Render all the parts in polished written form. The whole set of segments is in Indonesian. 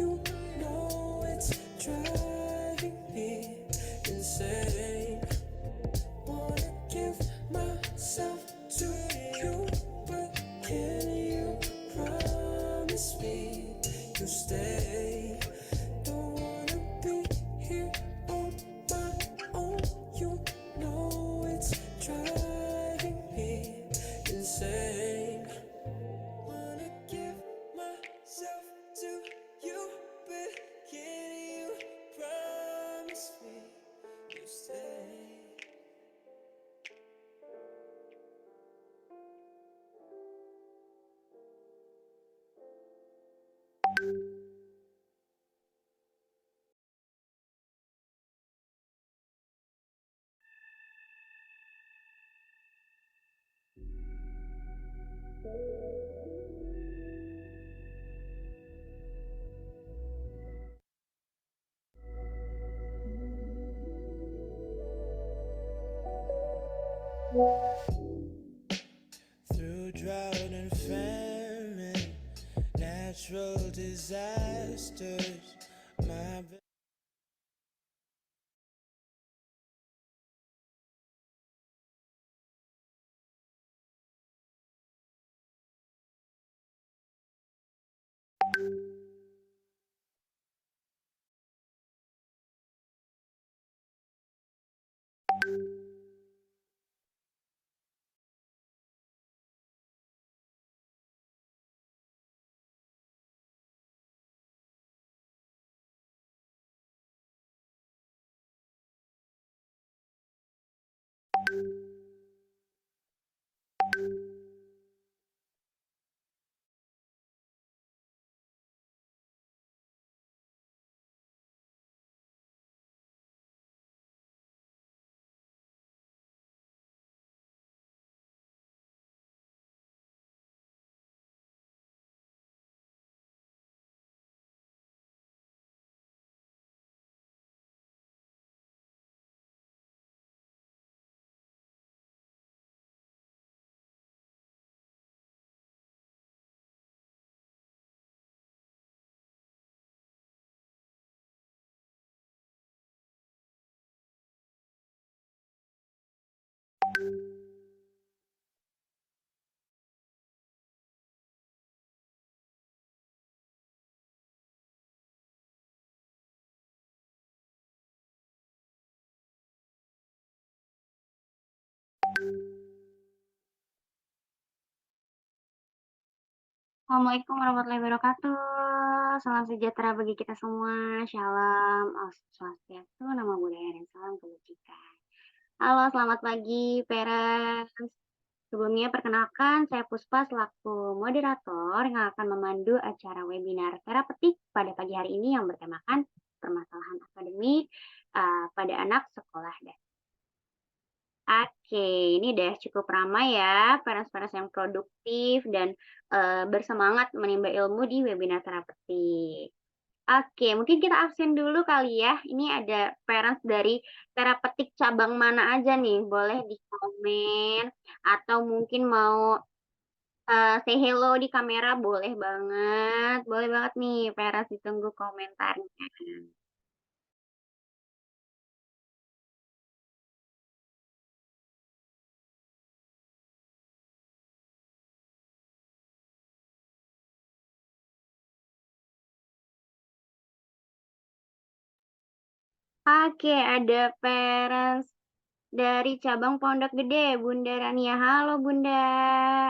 You know it's driving me insane. Wanna give myself to you, but can you promise me you stay? Don't wanna be here on my own. You know it's driving me insane. Wanna give myself to you, but can you promise me you stay? Through drought and famine, natural disasters, my Assalamualaikum warahmatullahi wabarakatuh. Salam sejahtera bagi kita semua. Shalom, Om Swastiastu, Namo Buddhaya, dan salam kebajikan. Halo, selamat pagi, Parents. Sebelumnya perkenalkan, saya Puspa selaku moderator yang akan memandu acara webinar terapeutik pada pagi hari ini yang bertemakan permasalahan akademik pada anak sekolah dasar. Oke, ini udah cukup ramai ya, parents-parents yang produktif dan bersemangat menimba ilmu di webinar terapeutik. Oke, mungkin kita absen dulu kali ya. Ini ada parents dari terapeutik cabang mana aja nih, boleh di komen atau mungkin mau say hello di kamera boleh banget nih parents, ditunggu komentarnya. Oke, ada parents dari cabang Pondok Gede, Bunda Rania. Halo Bunda.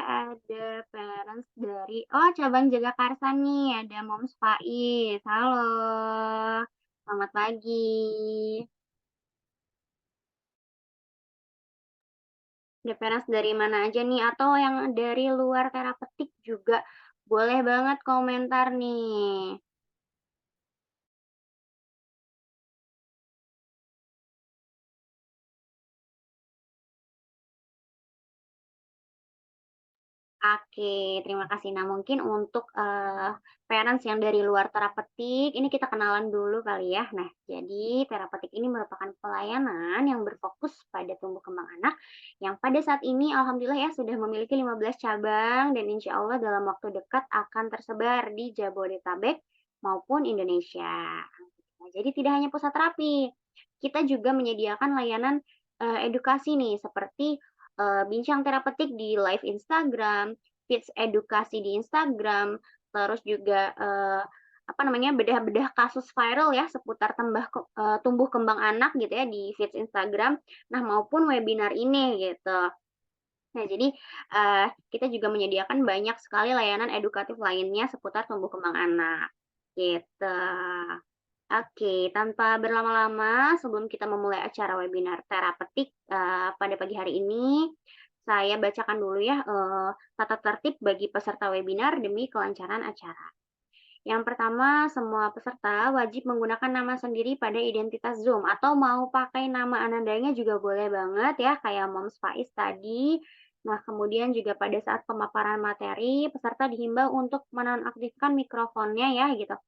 Ada parents dari cabang Jagakarsa nih, ada Moms Faiz. Halo. Selamat pagi. Ada parents dari mana aja nih atau yang dari luar terapeutik juga boleh banget komentar nih. Oke, terima kasih. Nah, mungkin untuk, parents yang dari luar terapeutik, ini kita kenalan dulu kali ya. Nah, jadi terapeutik ini merupakan pelayanan yang berfokus pada tumbuh kembang anak, yang pada saat ini alhamdulillah ya sudah memiliki 15 cabang dan insya Allah dalam waktu dekat akan tersebar di Jabodetabek maupun Indonesia. Nah, jadi tidak hanya pusat terapi, kita juga menyediakan layanan, edukasi nih seperti bincang terapeutik di live Instagram, feeds edukasi di Instagram, terus juga, apa namanya, bedah-bedah kasus viral ya seputar tumbuh kembang anak gitu ya di feeds Instagram, nah maupun webinar ini gitu. Nah jadi, kita juga menyediakan banyak sekali layanan edukatif lainnya seputar tumbuh kembang anak, gitu. Oke, tanpa berlama-lama, sebelum kita memulai acara webinar terapeutik, pada pagi hari ini, saya bacakan dulu ya, tata tertib bagi peserta webinar demi kelancaran acara. Yang pertama, semua peserta wajib menggunakan nama sendiri pada identitas Zoom atau mau pakai nama anandanya juga boleh banget ya, kayak Moms Faiz tadi. Nah, kemudian juga pada saat pemaparan materi, peserta dihimbau untuk menonaktifkan mikrofonnya ya gitu.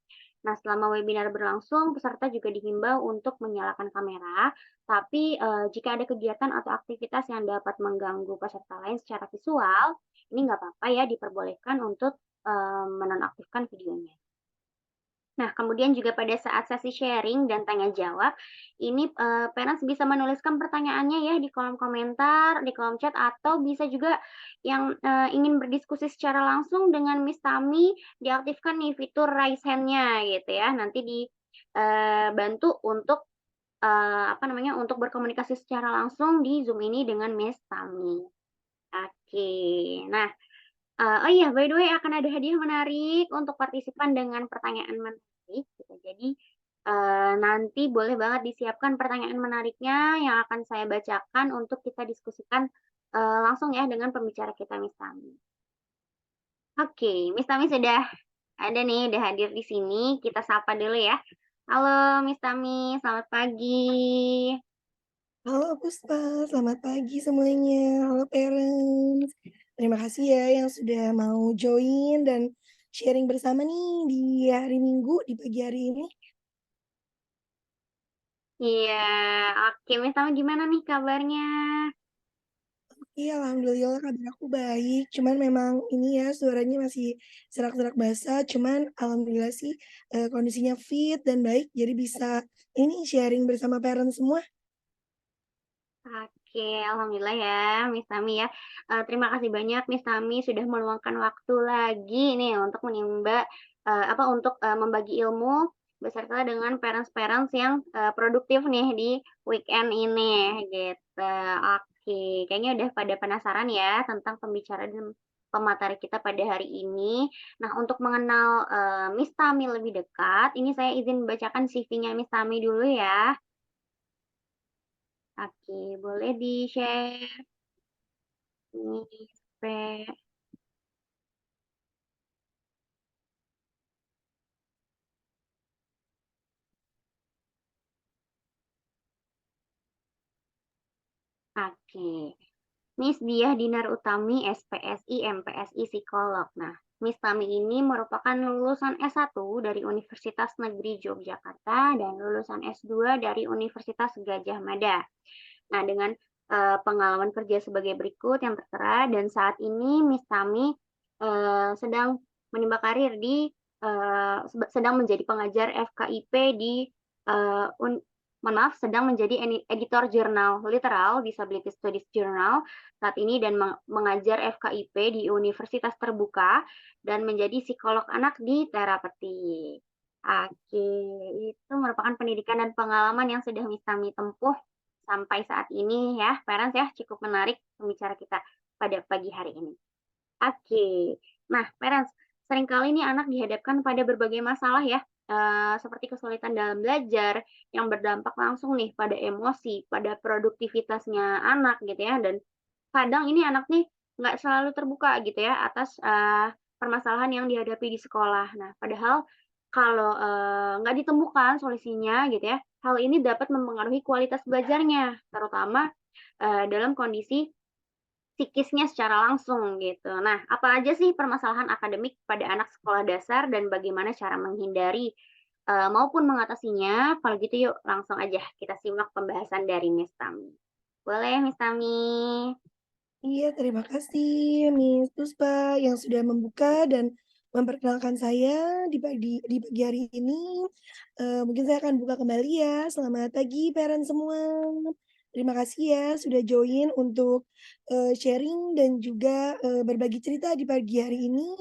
Nah, selama webinar berlangsung, peserta juga dihimbau untuk menyalakan kamera, tapi jika ada kegiatan atau aktivitas yang dapat mengganggu peserta lain secara visual, ini nggak apa-apa ya, diperbolehkan untuk menonaktifkan videonya. Nah, kemudian juga pada saat sesi sharing dan tanya jawab, ini, parents bisa menuliskan pertanyaannya ya di kolom komentar, di kolom chat, atau bisa juga yang, ingin berdiskusi secara langsung dengan Miss Tami, diaktifkan nih fitur raise hand-nya gitu ya. Nanti bantu untuk, apa namanya, untuk berkomunikasi secara langsung di Zoom ini dengan Miss Tami. Oke. Nah, oh iya, by the way akan ada hadiah menarik untuk partisipan dengan pertanyaan menarik gitu. Jadi, nanti boleh banget disiapkan pertanyaan menariknya yang akan saya bacakan untuk kita diskusikan, langsung ya dengan pembicara kita, Miss Tami. Oke, Miss Tami sudah ada nih, udah hadir di sini, kita sapa dulu ya. Halo Miss Tami, selamat pagi. Halo Puspa, selamat pagi semuanya. Halo parents. Terima kasih ya yang sudah mau join dan sharing bersama nih di hari Minggu, di pagi hari ini. Iya, oke Miss Tami gimana nih kabarnya? Iya, alhamdulillah kabar aku baik. Cuman memang ini ya suaranya masih serak-serak basah. Cuman alhamdulillah sih kondisinya fit dan baik. Jadi bisa ini sharing bersama parents semua. Oke, alhamdulillah ya, Miss Tami ya. Terima kasih banyak Miss Tami sudah meluangkan waktu lagi nih untuk untuk, membagi ilmu beserta dengan parents-parents yang, produktif nih di weekend ini, gitu. Oke, kayaknya udah pada penasaran ya tentang pembicara dan pemateri kita pada hari ini. Nah, untuk mengenal, Miss Tami lebih dekat, ini saya izin bacakan CV-nya Miss Tami dulu ya. Oke, boleh di-share nih supaya oke. Miss Diah Dinar Utami, SPSI, MPSI, psikolog. Nah, Miss Tami ini merupakan lulusan S1 dari Universitas Negeri Yogyakarta dan lulusan S2 dari Universitas Gadjah Mada. Nah, dengan, pengalaman kerja sebagai berikut yang tertera dan saat ini Miss Tami, sedang menimba karir sedang menjadi pengajar FKIP di, eee, un mohon maaf, sedang menjadi editor jurnal literal Disability Studies Journal saat ini dan mengajar FKIP di Universitas Terbuka dan menjadi psikolog anak di Terapeti. Oke, itu merupakan pendidikan dan pengalaman yang sudah Miss Tami tempuh sampai saat ini ya, parents ya, cukup menarik pembicara kita pada pagi hari ini. Oke. Nah, parents, seringkali nih anak dihadapkan pada berbagai masalah ya, seperti kesulitan dalam belajar yang berdampak langsung nih pada emosi, pada produktivitasnya anak gitu ya, dan kadang ini anak nih nggak selalu terbuka gitu ya atas, permasalahan yang dihadapi di sekolah. Nah, padahal kalau, nggak ditemukan solusinya gitu ya, hal ini dapat mempengaruhi kualitas belajarnya, terutama, dalam kondisi psikisnya secara langsung gitu. Nah, apa aja sih permasalahan akademik pada anak sekolah dasar dan bagaimana cara menghindari, maupun mengatasinya? Kalau gitu yuk langsung aja kita simak pembahasan dari Miss Tami. Boleh Miss Tami? Iya, terima kasih Miss Puspa yang sudah membuka dan memperkenalkan saya di pagi hari ini. Mungkin saya akan buka kembali ya. Selamat pagi parents semua. Terima kasih ya sudah join untuk, sharing dan juga, berbagi cerita di pagi hari ini.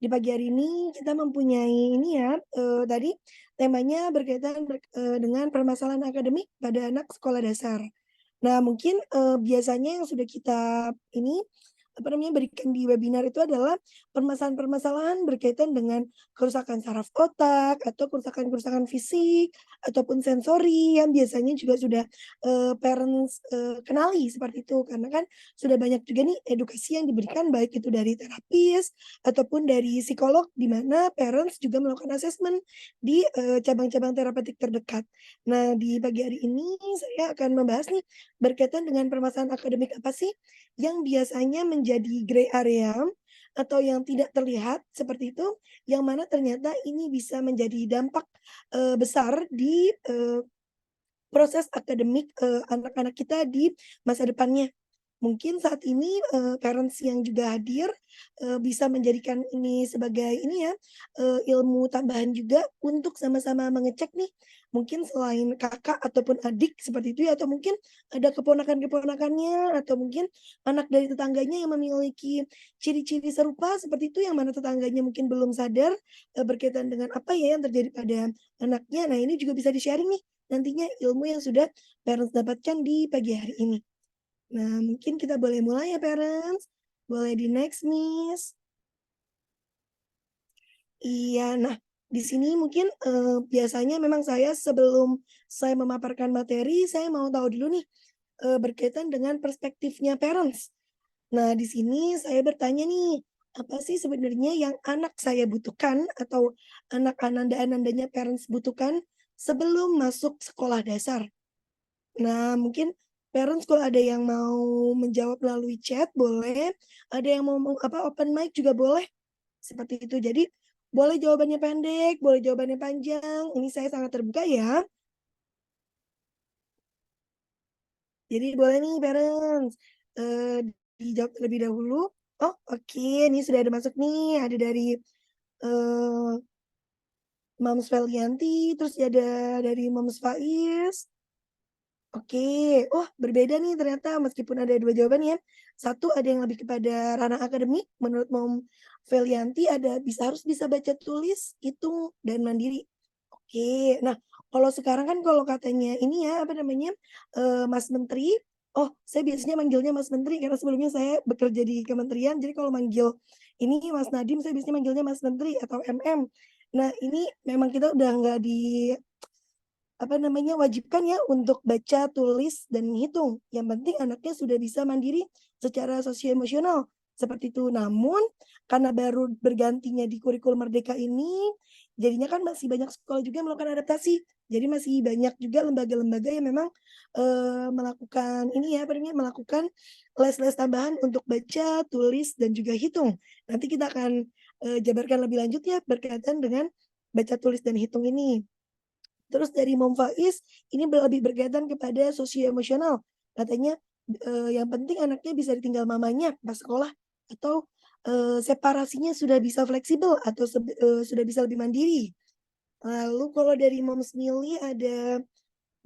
Di pagi hari ini kita mempunyai ini ya, tadi temanya berkaitan dengan permasalahan akademik pada anak sekolah dasar. Nah, mungkin, biasanya yang sudah kita ini, apa namanya, berikan di webinar itu adalah permasalahan-permasalahan berkaitan dengan kerusakan saraf otak atau kerusakan-kerusakan fisik ataupun sensori yang biasanya juga sudah, parents, kenali seperti itu. Karena kan sudah banyak juga nih edukasi yang diberikan baik itu dari terapis ataupun dari psikolog, di mana parents juga melakukan asesmen di, cabang-cabang terapeutik terdekat. Nah, di pagi hari ini saya akan membahas nih berkaitan dengan permasalahan akademik apa sih yang biasanya menjadi gray area atau yang tidak terlihat seperti itu, yang mana ternyata ini bisa menjadi dampak, besar di, proses akademik, anak-anak kita di masa depannya. Mungkin saat ini, parents yang juga hadir, bisa menjadikan ini sebagai ini ya, ilmu tambahan juga untuk sama-sama mengecek nih, mungkin selain kakak ataupun adik seperti itu ya, atau mungkin ada keponakan-keponakannya, atau mungkin anak dari tetangganya yang memiliki ciri-ciri serupa seperti itu, yang mana tetangganya mungkin belum sadar, berkaitan dengan apa ya yang terjadi pada anaknya. Nah, ini juga bisa di-sharing nih, nantinya ilmu yang sudah parents dapatkan di pagi hari ini. Nah, mungkin kita boleh mulai ya parents. Boleh di-next, Miss. Iya, nah di sini mungkin, biasanya memang saya sebelum saya memaparkan materi, saya mau tahu dulu nih, berkaitan dengan perspektifnya parents. Nah, di sini saya bertanya nih, apa sih sebenarnya yang anak saya butuhkan atau anak ananda-anandanya parents butuhkan sebelum masuk sekolah dasar? Nah, mungkin parents kalau ada yang mau menjawab melalui chat boleh, ada yang mau open mic juga boleh, seperti itu. Jadi, boleh jawabannya pendek, boleh jawabannya panjang, ini saya sangat terbuka ya. Jadi boleh nih parents, dijawab terlebih dahulu. Oh, oke, ini sudah ada masuk nih, ada dari, eee, Moms Felianti, terus ada dari Moms Faiz. Oke, oh berbeda nih ternyata meskipun ada 2 jawaban ya. Satu ada yang lebih kepada ranah akademik, menurut Mom Felianti harus bisa baca tulis, hitung, dan mandiri. Oke, nah kalau sekarang kan kalau katanya ini ya, apa namanya, Mas Menteri, oh saya biasanya manggilnya Mas Menteri karena sebelumnya saya bekerja di kementerian, jadi kalau manggil ini Mas Nadiem, saya biasanya manggilnya Mas Menteri atau MM. Nah ini memang kita udah nggak apa namanya, wajibkan ya untuk baca, tulis, dan menghitung. Yang penting anaknya sudah bisa mandiri secara sosio-emosional, seperti itu. Namun, karena baru bergantinya di kurikulum Merdeka ini, jadinya kan masih banyak sekolah juga melakukan adaptasi. Jadi masih banyak juga lembaga-lembaga yang memang, melakukan ini ya, apa namanya, melakukan les-les tambahan untuk baca, tulis, dan juga hitung. Nanti kita akan, jabarkan lebih lanjut ya berkaitan dengan baca, tulis, dan hitung ini. Terus dari Mom Faiz, ini lebih berkaitan kepada sosio-emosional. Katanya, yang penting anaknya bisa ditinggal mamanya pas sekolah atau, separasinya sudah bisa fleksibel atau sudah bisa lebih mandiri. Lalu kalau dari Moms Mili ada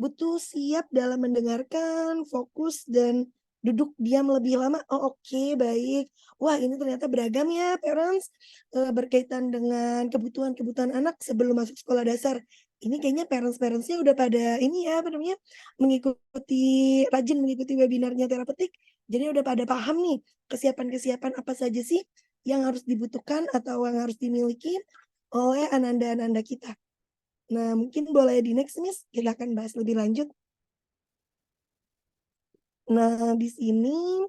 butuh siap dalam mendengarkan, fokus, dan duduk diam lebih lama. Oh, oke, baik. Wah, ini ternyata beragam ya, parents, berkaitan dengan kebutuhan-kebutuhan anak sebelum masuk sekolah dasar. Ini kayaknya parents-parents-nya udah pada ini ya, apa namanya, rajin mengikuti webinarnya terapeutik. Jadi udah pada paham nih, kesiapan-kesiapan apa saja sih yang harus dibutuhkan atau yang harus dimiliki oleh ananda-ananda kita. Nah, mungkin boleh di-next, Miss, kita akan bahas lebih lanjut. Nah, di sini,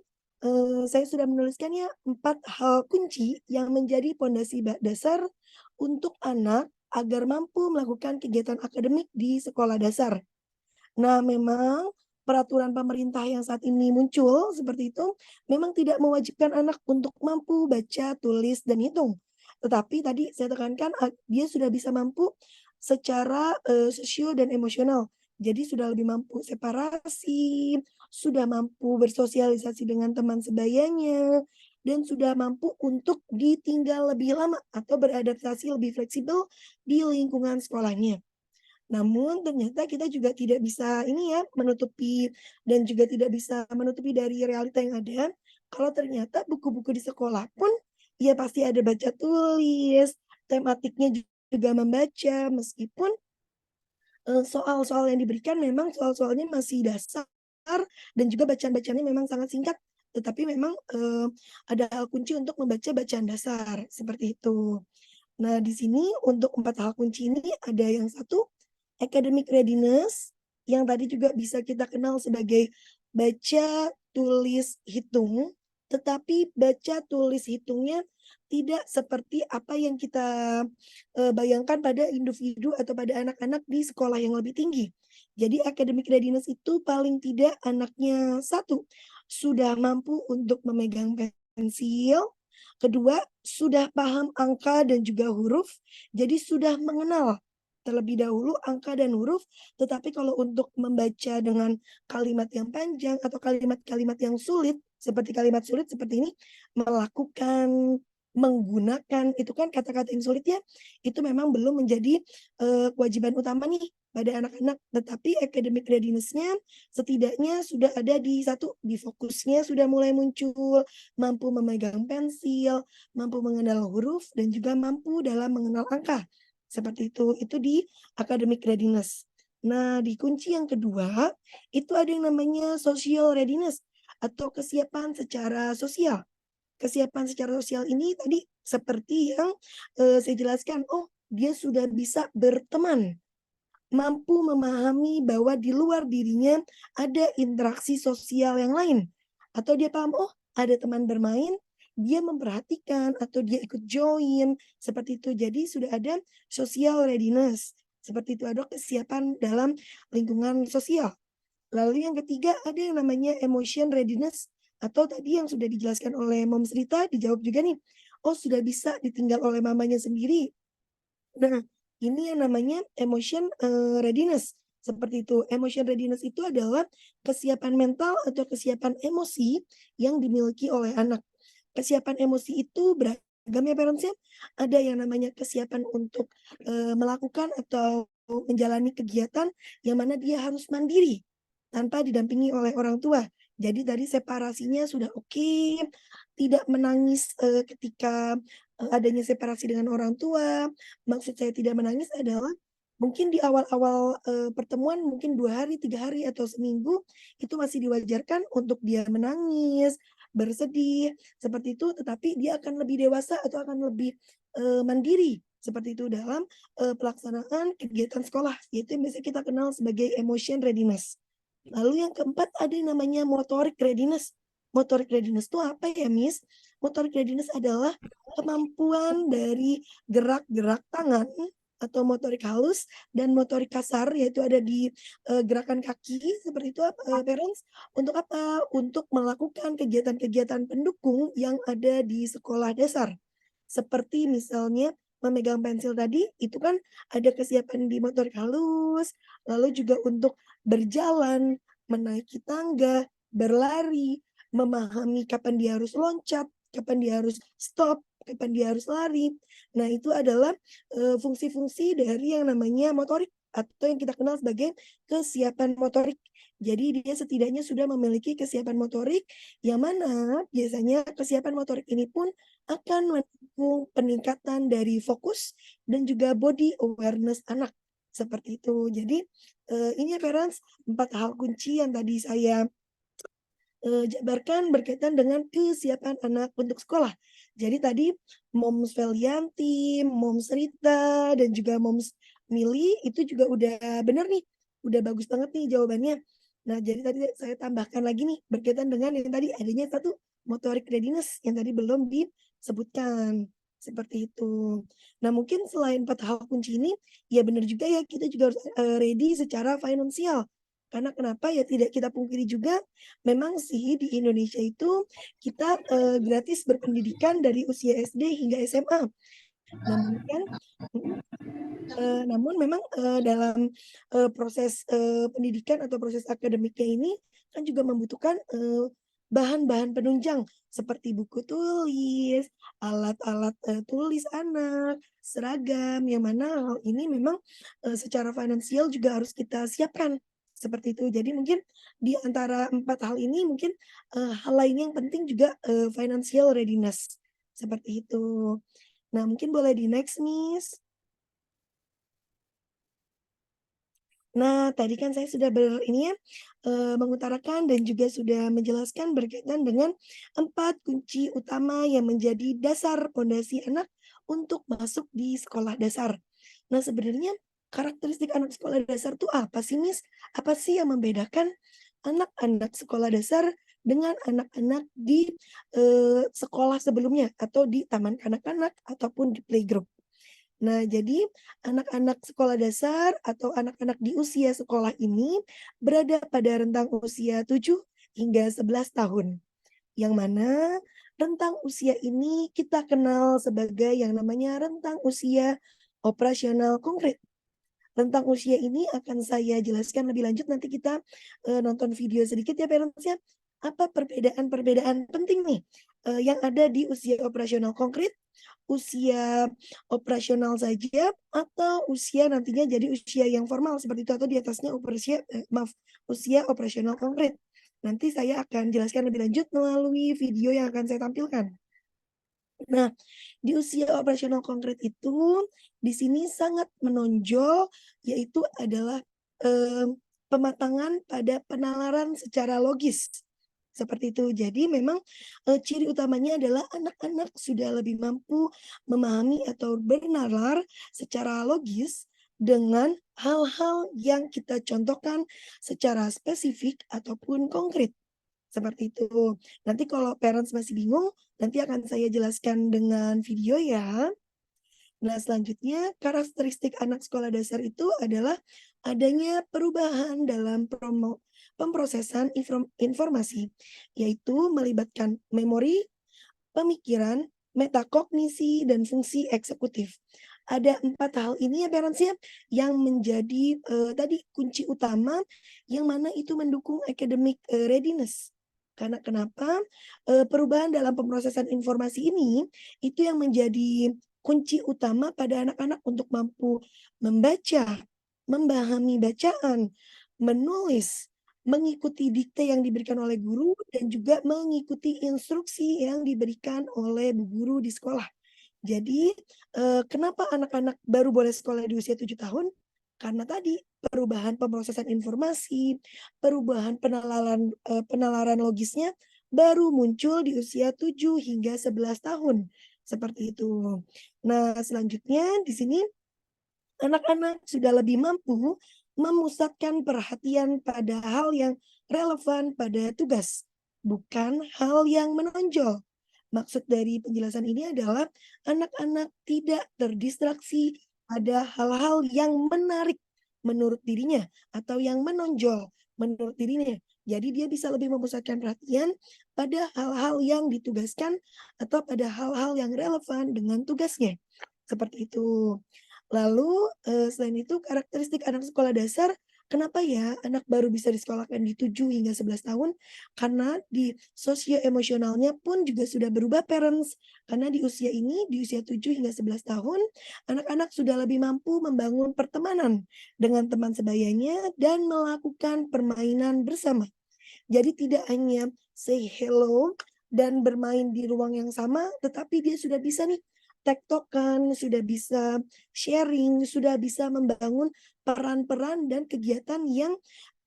saya sudah menuliskan ya 4 hal kunci yang menjadi pondasi dasar untuk anak agar mampu melakukan kegiatan akademik di sekolah dasar. Nah, memang peraturan pemerintah yang saat ini muncul seperti itu, memang tidak mewajibkan anak untuk mampu baca, tulis, dan hitung. Tetapi tadi saya tekankan, dia sudah bisa mampu secara, sosio dan emosional. Jadi sudah lebih mampu separasi, sudah mampu bersosialisasi dengan teman sebayanya, dan sudah mampu untuk ditinggal lebih lama atau beradaptasi lebih fleksibel di lingkungan sekolahnya. Namun ternyata kita juga tidak bisa ini ya, menutupi dan juga tidak bisa menutupi dari realita yang ada, kalau ternyata buku-buku di sekolah pun, ya pasti ada baca tulis, tematiknya juga membaca, meskipun, soal-soal yang diberikan memang soal-soalnya masih dasar dan juga bacaan-bacaannya memang sangat singkat, tetapi memang, ada hal kunci untuk membaca bacaan dasar, seperti itu. Nah, di sini untuk 4 hal kunci ini ada yang satu, academic readiness, yang tadi juga bisa kita kenal sebagai baca, tulis, hitung, tetapi baca, tulis, hitungnya tidak seperti apa yang kita, bayangkan pada individu atau pada anak-anak di sekolah yang lebih tinggi. Jadi academic readiness itu paling tidak anaknya satu, sudah mampu untuk memegang pensil, kedua, sudah paham angka dan juga huruf, jadi sudah mengenal terlebih dahulu angka dan huruf, tetapi kalau untuk membaca dengan kalimat yang panjang atau kalimat-kalimat yang sulit, seperti kalimat sulit seperti ini, melakukan, menggunakan, itu kan kata-kata yang sulit ya, itu memang belum menjadi, kewajiban utama nih pada anak-anak, tetapi academic readiness-nya setidaknya sudah ada di satu, di fokusnya sudah mulai muncul, mampu memegang pensil, mampu mengenal huruf, dan juga mampu dalam mengenal angka. Seperti itu di academic readiness. Nah, di kunci yang kedua, itu ada yang namanya social readiness atau kesiapan secara sosial. Kesiapan secara sosial ini tadi seperti yang, saya jelaskan, oh dia sudah bisa berteman, mampu memahami bahwa di luar dirinya ada interaksi sosial yang lain. Atau dia paham, oh ada teman bermain, dia memperhatikan atau dia ikut join, seperti itu. Jadi sudah ada social readiness, seperti itu, ada kesiapan dalam lingkungan sosial. Lalu yang ketiga ada yang namanya emotion readiness atau tadi yang sudah dijelaskan oleh Moms Rita, dijawab juga nih, oh sudah bisa ditinggal oleh mamanya sendiri. Nah, ini yang namanya emotion, readiness, seperti itu. Emotion readiness itu adalah kesiapan mental atau kesiapan emosi yang dimiliki oleh anak. Kesiapan emosi itu beragam ya parents ya, ada yang namanya kesiapan untuk, melakukan atau menjalani kegiatan yang mana dia harus mandiri, tanpa didampingi oleh orang tua. Jadi tadi separasinya sudah oke, tidak menangis, ketika, adanya separasi dengan orang tua. Maksud saya tidak menangis adalah mungkin di awal-awal, pertemuan mungkin 2 hari, 3 hari, atau seminggu, itu masih diwajarkan untuk dia menangis, bersedih, seperti itu, tetapi dia akan lebih dewasa atau akan lebih, mandiri, seperti itu dalam, pelaksanaan kegiatan sekolah, yaitu yang biasa kita kenal sebagai emotion readiness. Lalu yang keempat ada yang namanya motoric readiness. Motoric readiness itu apa ya, Miss? Motoric readiness adalah kemampuan dari gerak-gerak tangan atau motorik halus dan motorik kasar, yaitu ada di, gerakan kaki seperti itu, parents, untuk apa? Untuk melakukan kegiatan-kegiatan pendukung yang ada di sekolah dasar. Seperti misalnya memegang pensil tadi, itu kan ada kesiapan di motorik halus, lalu juga untuk berjalan, menaiki tangga, berlari, memahami kapan dia harus loncat, kapan dia harus stop, kapan dia harus lari. Nah, itu adalah, fungsi-fungsi dari yang namanya motorik atau yang kita kenal sebagai kesiapan motorik. Jadi dia setidaknya sudah memiliki kesiapan motorik, yang mana biasanya kesiapan motorik ini pun akan mendukung peningkatan dari fokus dan juga body awareness anak, seperti itu. Jadi, ini ya parents, 4 hal kunci yang tadi saya, jabarkan berkaitan dengan kesiapan anak untuk sekolah. Jadi tadi Moms Felianti, Moms Rita, dan juga Moms Mili itu juga udah bener nih, udah bagus banget nih jawabannya. Nah, jadi tadi saya tambahkan lagi nih berkaitan dengan yang tadi adanya satu motoric readiness yang tadi belum disebutkan, seperti itu. Nah, mungkin selain 4 hal kunci ini, ya benar juga ya kita juga harus, ready secara finansial. Karena kenapa ya tidak kita pungkiri juga, memang sih di Indonesia itu kita gratis berpendidikan dari usia SD hingga SMA. Namun kan, namun memang dalam proses pendidikan atau proses akademiknya ini kan juga membutuhkan bahan-bahan penunjang seperti buku tulis, alat-alat tulis anak, seragam, yang mana hal ini memang secara finansial juga harus kita siapkan. Seperti itu. Jadi mungkin di antara 4 hal ini mungkin hal lain yang penting juga financial readiness. Seperti itu. Nah, mungkin boleh di next, Miss. Nah, tadi kan saya sudah mengutarakan dan juga sudah menjelaskan berkaitan dengan 4 kunci utama yang menjadi dasar pondasi anak untuk masuk di sekolah dasar. Nah, sebenarnya karakteristik anak sekolah dasar itu apa sih, Miss? Apa sih yang membedakan anak-anak sekolah dasar dengan anak-anak di sekolah sebelumnya atau di taman kanak-kanak ataupun di playgroup? Nah, jadi anak-anak sekolah dasar atau anak-anak di usia sekolah ini berada pada rentang usia 7 hingga 11 tahun. Yang mana rentang usia ini kita kenal sebagai yang namanya rentang usia operasional konkret. Rentang usia ini akan saya jelaskan lebih lanjut, nanti kita nonton video sedikit ya parents ya. Apa perbedaan-perbedaan penting nih yang ada di usia operasional konkret, usia operasional saja, atau usia nantinya jadi usia yang formal seperti itu, atau di atasnya usia operasional konkret. Nanti saya akan jelaskan lebih lanjut melalui video yang akan saya tampilkan. Nah, di usia operasional konkret itu, di sini sangat menonjol, yaitu adalah pematangan pada penalaran secara logis. Seperti itu. Jadi memang ciri utamanya adalah anak-anak sudah lebih mampu memahami atau bernalar secara logis dengan hal-hal yang kita contohkan secara spesifik ataupun konkret. Seperti itu. Nanti kalau parents masih bingung, nanti akan saya jelaskan dengan video ya. Nah, selanjutnya karakteristik anak sekolah dasar itu adalah adanya perubahan dalam pemrosesan informasi, yaitu melibatkan memori, pemikiran, metakognisi, dan fungsi eksekutif. Ada 4 hal ini ya parents ya, yang menjadi tadi kunci utama, yang mana itu mendukung academic readiness. Karena kenapa? Perubahan dalam pemrosesan informasi ini, itu yang menjadi kunci utama pada anak-anak untuk mampu membaca, memahami bacaan, menulis, mengikuti dikte yang diberikan oleh guru, dan juga mengikuti instruksi yang diberikan oleh bu guru di sekolah. Jadi, kenapa anak-anak baru boleh sekolah di usia 7 tahun? Karena tadi perubahan pemrosesan informasi, perubahan penalaran logisnya baru muncul di usia 7 hingga 11 tahun, seperti itu. Nah, selanjutnya di sini anak-anak sudah lebih mampu memusatkan perhatian pada hal yang relevan pada tugas, bukan hal yang menonjol. Maksud dari penjelasan ini adalah anak-anak tidak terdistraksi pada hal-hal yang menarik menurut dirinya atau yang menonjol menurut dirinya. Jadi dia bisa lebih memusatkan perhatian pada hal-hal yang ditugaskan atau pada hal-hal yang relevan dengan tugasnya. Seperti itu. Lalu selain itu karakteristik anak sekolah dasar, kenapa ya anak baru bisa disekolahkan di 7 hingga 11 tahun? Karena di sosio-emosionalnya pun juga sudah berubah parents. Karena di usia ini, di usia 7 hingga 11 tahun, anak-anak sudah lebih mampu membangun pertemanan dengan teman sebayanya dan melakukan permainan bersama. Jadi tidak hanya say hello dan bermain di ruang yang sama, tetapi dia sudah bisa nih tektokan, sudah bisa sharing, sudah bisa membangun peran-peran dan kegiatan yang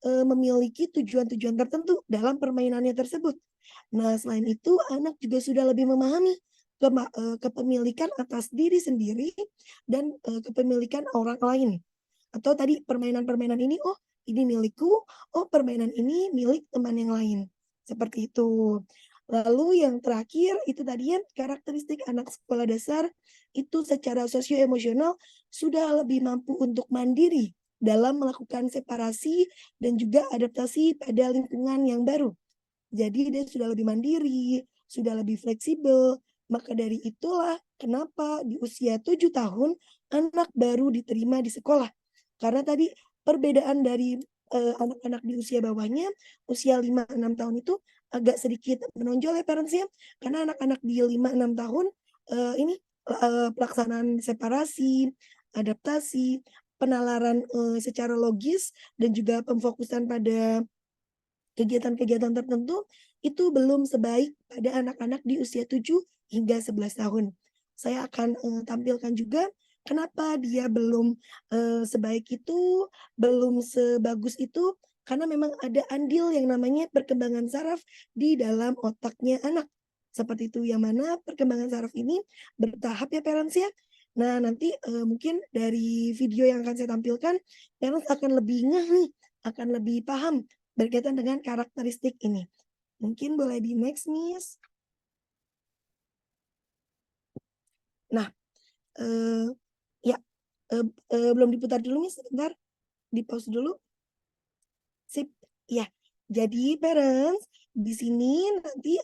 memiliki tujuan-tujuan tertentu dalam permainannya tersebut. Nah, selain itu anak juga sudah lebih memahami kepemilikan atas diri sendiri dan kepemilikan orang lain. Atau tadi permainan-permainan ini, oh ini milikku, oh permainan ini milik teman yang lain. Seperti itu. Lalu yang terakhir itu tadi ya karakteristik anak sekolah dasar itu secara sosioemosional sudah lebih mampu untuk mandiri dalam melakukan separasi dan juga adaptasi pada lingkungan yang baru. Jadi dia sudah lebih mandiri, sudah lebih fleksibel. Maka dari itulah kenapa di usia 7 tahun anak baru diterima di sekolah. Karena tadi perbedaan dari anak-anak di usia bawahnya, usia 5-6 tahun itu agak sedikit menonjol ya parents ya. Karena anak-anak di 5-6 tahun ini pelaksanaan separasi, adaptasi, penalaran secara logis dan juga pemfokusan pada kegiatan-kegiatan tertentu itu belum sebaik pada anak-anak di usia 7 hingga 11 tahun. Saya akan tampilkan juga kenapa dia belum sebaik itu, belum sebagus itu, karena memang ada andil yang namanya perkembangan saraf di dalam otaknya anak. Seperti itu, yang mana perkembangan saraf ini bertahap ya parents ya. Nah nanti mungkin dari video yang akan saya tampilkan, parents akan lebih ngeh nih, akan lebih paham berkaitan dengan karakteristik ini. Mungkin boleh di next, Miss. Nah, ya, belum diputar dulu, Miss, sebentar. Di-pause dulu. Sip, ya. Jadi parents, di sini nanti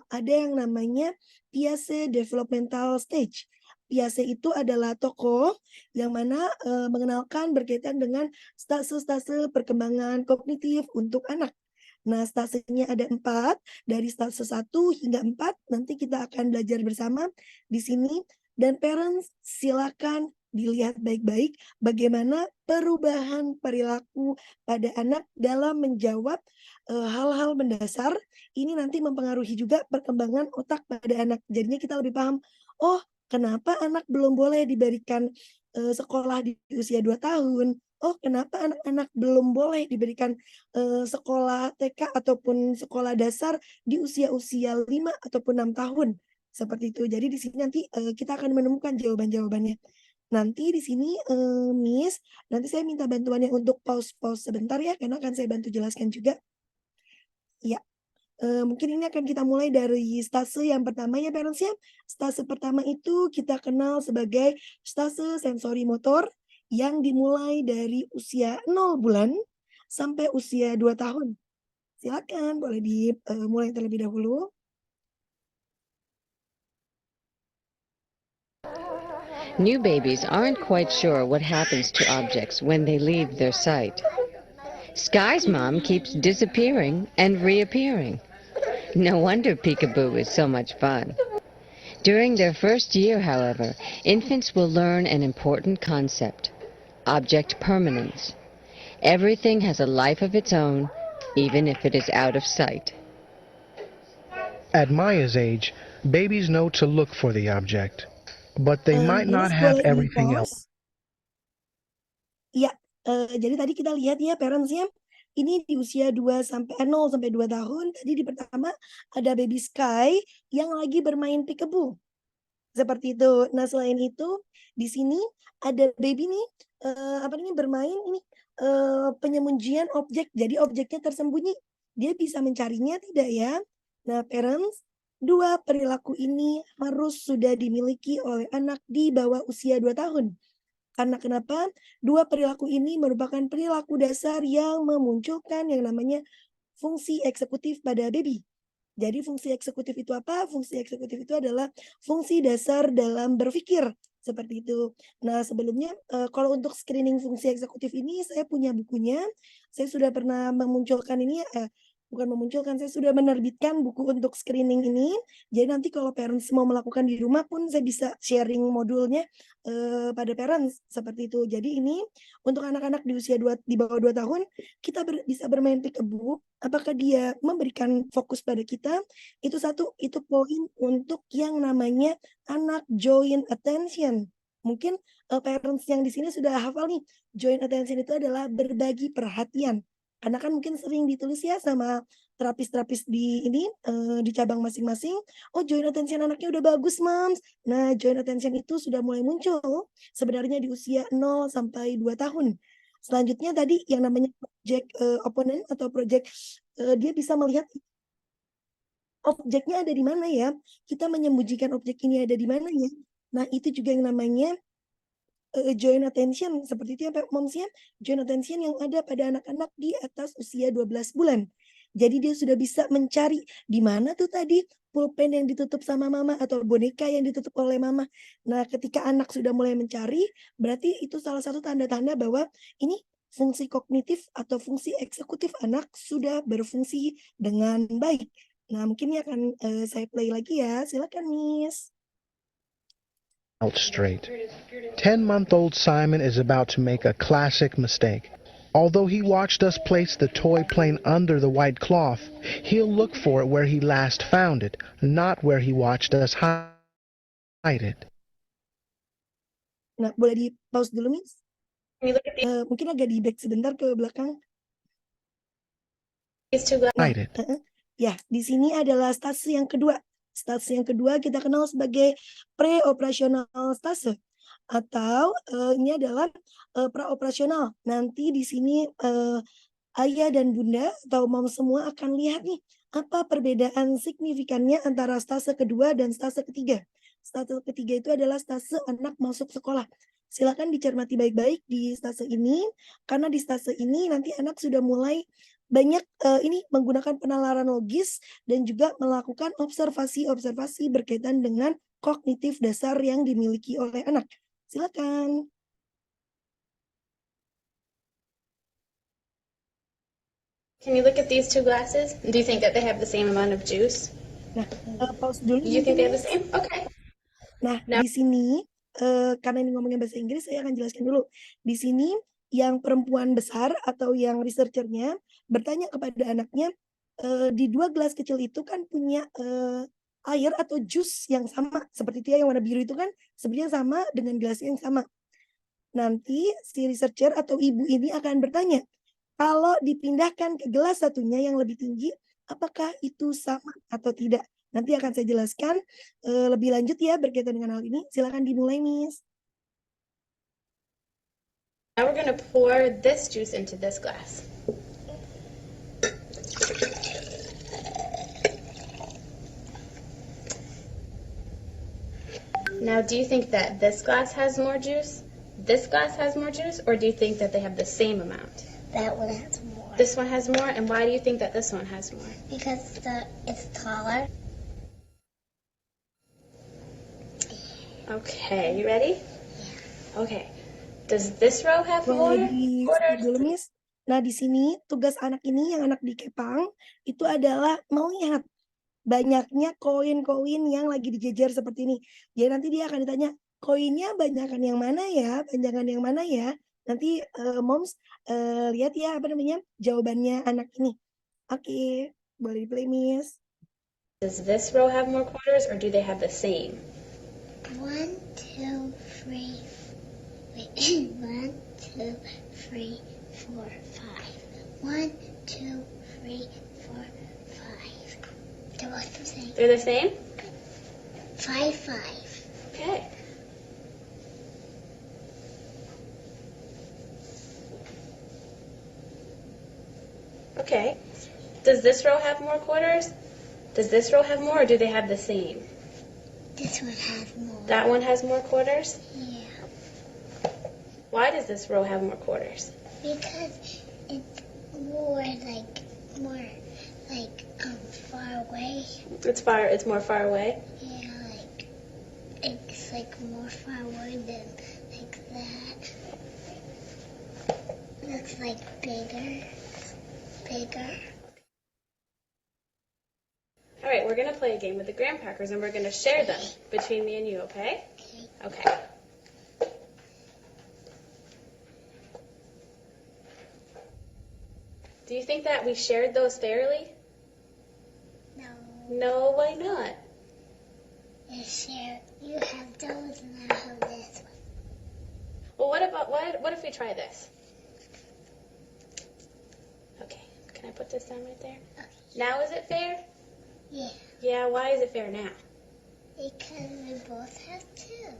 ada yang namanya Piaget Developmental Stage. Piaget itu adalah tokoh yang mana mengenalkan berkaitan dengan stase-stase perkembangan kognitif untuk anak. Nah, stasenya ada 4, dari stase 1 hingga 4, nanti kita akan belajar bersama di sini. Dan parents silakan dilihat baik-baik bagaimana perubahan perilaku pada anak dalam menjawab hal-hal mendasar. Ini nanti mempengaruhi juga perkembangan otak pada anak. Jadinya kita lebih paham, oh kenapa anak belum boleh diberikan sekolah di usia 2 tahun. Oh kenapa anak-anak belum boleh diberikan sekolah TK ataupun sekolah dasar di usia-usia 5 ataupun 6 tahun. Seperti itu. Jadi di sini nanti kita akan menemukan jawaban-jawabannya. Nanti di sini Miss, nanti saya minta bantuannya untuk pause-pause sebentar ya, karena akan saya bantu jelaskan juga. Ya, mungkin ini akan kita mulai dari stase yang pertama ya parents ya. Stase pertama itu kita kenal sebagai stase sensori motor yang dimulai dari usia 0 bulan sampai usia 2 tahun. Silakan boleh dimulai terlebih dahulu. New babies aren't quite sure what happens to objects when they leave their sight. Sky's mom keeps disappearing and reappearing. No wonder peekaboo is so much fun. During their first year, however, infants will learn an important concept: object permanence. Everything has a life of its own, even if it is out of sight. At Maya's age, babies know to look for the object, but they might not Miss have boleh everything else. di-pause? Iya, jadi tadi kita lihat ya parents-nya, ini di usia 0 sampai 2 tahun, tadi di pertama ada baby Sky yang lagi bermain peekaboo. Seperti itu. Nah, selain itu di sini ada baby nih bermain ini penyembunyian objek. Jadi objeknya tersembunyi. Dia bisa mencarinya tidak ya? Nah, parents, 2 perilaku ini harus sudah dimiliki oleh anak di bawah usia 2 tahun. Karena kenapa? 2 perilaku ini merupakan perilaku dasar yang memunculkan yang namanya fungsi eksekutif pada baby. Jadi fungsi eksekutif itu apa? Fungsi eksekutif itu adalah fungsi dasar dalam berpikir, seperti itu. Nah, sebelumnya kalau untuk screening fungsi eksekutif ini saya punya bukunya. Saya sudah pernah memunculkan ini bukan memunculkan, saya sudah menerbitkan buku untuk screening ini. Jadi nanti kalau parents mau melakukan di rumah pun saya bisa sharing modulnya pada parents, seperti itu. Jadi ini untuk anak-anak di usia di bawah 2 tahun, kita bisa bermain peekaboo. Apakah dia memberikan fokus pada kita? Itu satu, itu poin untuk yang namanya anak joint attention. Mungkin parents yang di sini sudah hafal nih, joint attention itu adalah berbagi perhatian. Karena kan mungkin sering ditulis ya sama terapis-terapis di ini di cabang masing-masing, oh joint attention anaknya udah bagus, Moms. Nah, joint attention itu sudah mulai muncul sebenarnya di usia 0 sampai 2 tahun. Selanjutnya tadi yang namanya project opponent atau project dia bisa melihat objeknya ada di mana ya? Kita menyembunyikan objek ini ada di mana ya? Nah, itu juga yang namanya joint attention seperti itu ya Moms ya, joint attention yang ada pada anak-anak di atas usia 12 bulan. Jadi dia sudah bisa mencari di mana tuh tadi pulpen yang ditutup sama mama atau boneka yang ditutup oleh mama. Nah, ketika anak sudah mulai mencari, berarti itu salah satu tanda-tanda bahwa ini fungsi kognitif atau fungsi eksekutif anak sudah berfungsi dengan baik. Nah, mungkin ini akan saya play lagi ya. Silakan, Miss. Out straight. 10-month-old Simon is about to make a classic mistake. Although he watched us place the toy plane under the white cloth, he'll look for it where he last found it, not where he watched us hide it. Nah, boleh di pause dulu, Miss? Can you look at Mungkin agak di back sebentar ke belakang. these two glasses? Hide it. Ya, di sini adalah stase yang kedua. Stase yang kedua kita kenal sebagai pre-operasional stase atau ini adalah praoperasional. Nanti di sini ayah dan bunda atau mom semua akan lihat nih apa perbedaan signifikannya antara stase kedua dan stase ketiga. Stase ketiga itu adalah stase anak masuk sekolah. Silakan dicermati baik-baik di stase ini karena di stase ini nanti anak sudah mulai banyak ini menggunakan penalaran logis dan juga melakukan observasi-observasi berkaitan dengan kognitif dasar yang dimiliki oleh anak. Silakan. Can you look at these two glasses? Do you think that they have the same amount of juice? Nah, pause dulu. Do you think they have the same? Okay. Nah, Nah. di sini karena ini ngomongin bahasa Inggris, saya akan jelaskan dulu. Di sini yang perempuan besar atau yang researchernya bertanya kepada anaknya, di 2 gelas kecil itu kan punya air atau jus yang sama. Seperti itu ya, yang warna biru itu kan sebenarnya sama dengan gelas yang sama. Nanti si researcher atau ibu ini akan bertanya, kalau dipindahkan ke gelas satunya yang lebih tinggi, apakah itu sama atau tidak? Nanti akan saya jelaskan lebih lanjut ya berkaitan dengan hal ini. Silakan dimulai, Miss. Now we're going to pour this juice into this glass. Now, do you think that this glass has more juice, this glass has more juice, or do you think that they have the same amount? That one has more. This one has more, and why do you think that this one has more? Because it's taller. Okay, you ready? Okay. Does this row have more Boleh di quarters? dulu, Miss. Nah, di sini tugas anak ini yang anak di Kepang itu adalah melihat banyaknya koin-koin yang lagi dijejer seperti ini. Jadi nanti dia akan ditanya, koinnya banyakan yang mana ya? Banyakan yang mana ya? Nanti moms lihat ya apa namanya jawabannya anak ini. Oke, boleh di-play, Miss. Does this row have more quarters, or do they have the same? 1, 2, 3. Wait. 1, 2, 3, 4, 5. 1, 2, 3, 4, 5. They're both the same. They're the same? 5, 5. Okay. Okay. Does this row have more quarters? Does this row have more, or do they have the same? This one has more. That one has more quarters? Yeah. Why does this row have more quarters? Because it's more far away. It's more far away. Yeah, it's more far away than like that. Looks like bigger. All right, we're gonna play a game with the graham crackers, and we're gonna share them between me and you. Okay? Okay. Okay. Do you think that we shared those fairly? No, No, why not? you have those and I have this one. Well, what if we try this? Okay, can I put this down right there? Okay. Now is it fair? Yeah, Yeah, why is it fair now? because we both have two.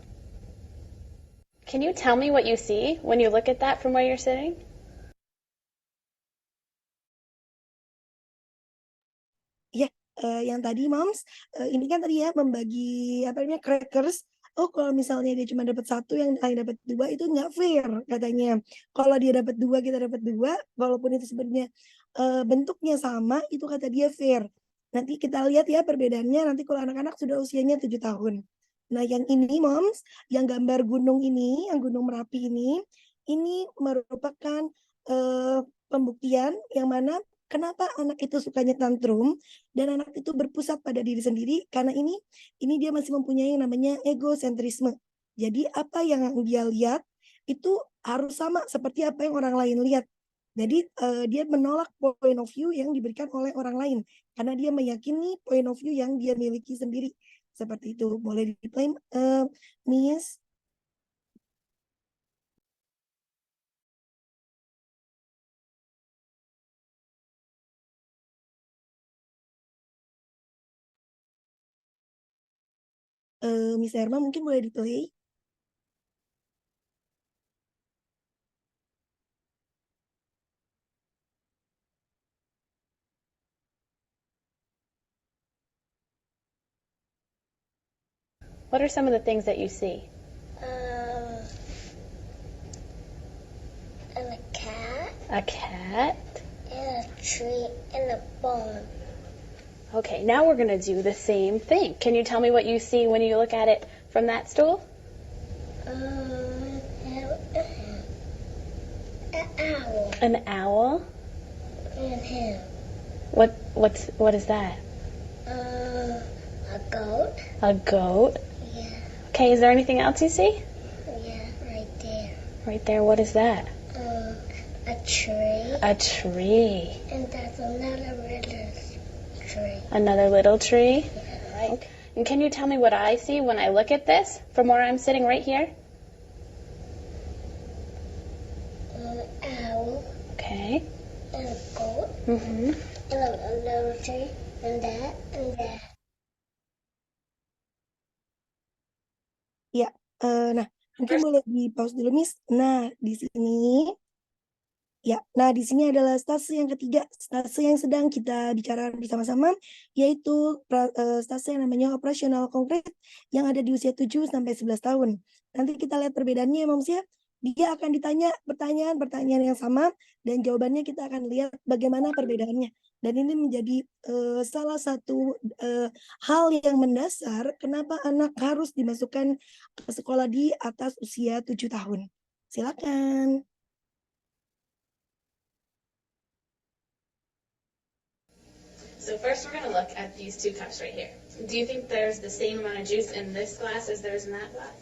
Can you tell me what you see when you look at that from where you're sitting? Yang tadi moms ini kan tadi ya membagi apa namanya crackers oh kalau misalnya dia cuma dapat 1, yang lain dapat 2 itu nggak fair katanya. Kalau dia dapat 2, kita dapat 2, walaupun itu sebenarnya bentuknya sama, itu kata dia fair. Nanti kita lihat ya perbedaannya nanti kalau anak-anak sudah usianya 7 tahun. Nah yang ini Moms, yang gambar gunung ini, yang Gunung Merapi ini merupakan pembuktian yang mana kenapa anak itu sukanya tantrum dan anak itu berpusat pada diri sendiri karena ini dia masih mempunyai yang namanya egosentrisme. Jadi apa yang dia lihat itu harus sama seperti apa yang orang lain lihat. Jadi dia menolak point of view yang diberikan oleh orang lain karena dia meyakini point of view yang dia miliki sendiri. Seperti itu. Boleh di-play Miss? Miss Erma mungkin boleh di-play? What are some of the things that you see? And a cat, A cat. and a tree, and a bone. Okay, now we're going to do the same thing. Can you tell me what you see when you look at it from that stool? An owl, An owl. and him. What is that? A goat. A goat. Yeah, Okay, is there anything else you see? yeah, right there. Right there, what is that? A tree, A tree. and that's another little tree. Another little tree. Right. And can you tell me what I see when I look at this from where I'm sitting right here? An owl, Okay. and a goat, Mhm. and a little tree, and that, and that. Ya, nah mungkin boleh di-pause dulu Miss. Nah, di sini adalah stase yang ketiga, stase yang sedang kita bicarakan bersama-sama, yaitu stase yang namanya operasional konkret yang ada di usia 7 sampai 11 tahun. Nanti kita lihat perbedaannya ya Moms ya. Dia akan ditanya pertanyaan yang sama dan jawabannya kita akan lihat bagaimana perbedaannya. Dan ini menjadi salah satu hal yang mendasar kenapa anak harus dimasukkan ke sekolah di atas usia 7 tahun. Silakan. So first we're going to look at these 2 cups right here. Do you think there's the same amount of juice in this glass as there is in that glass?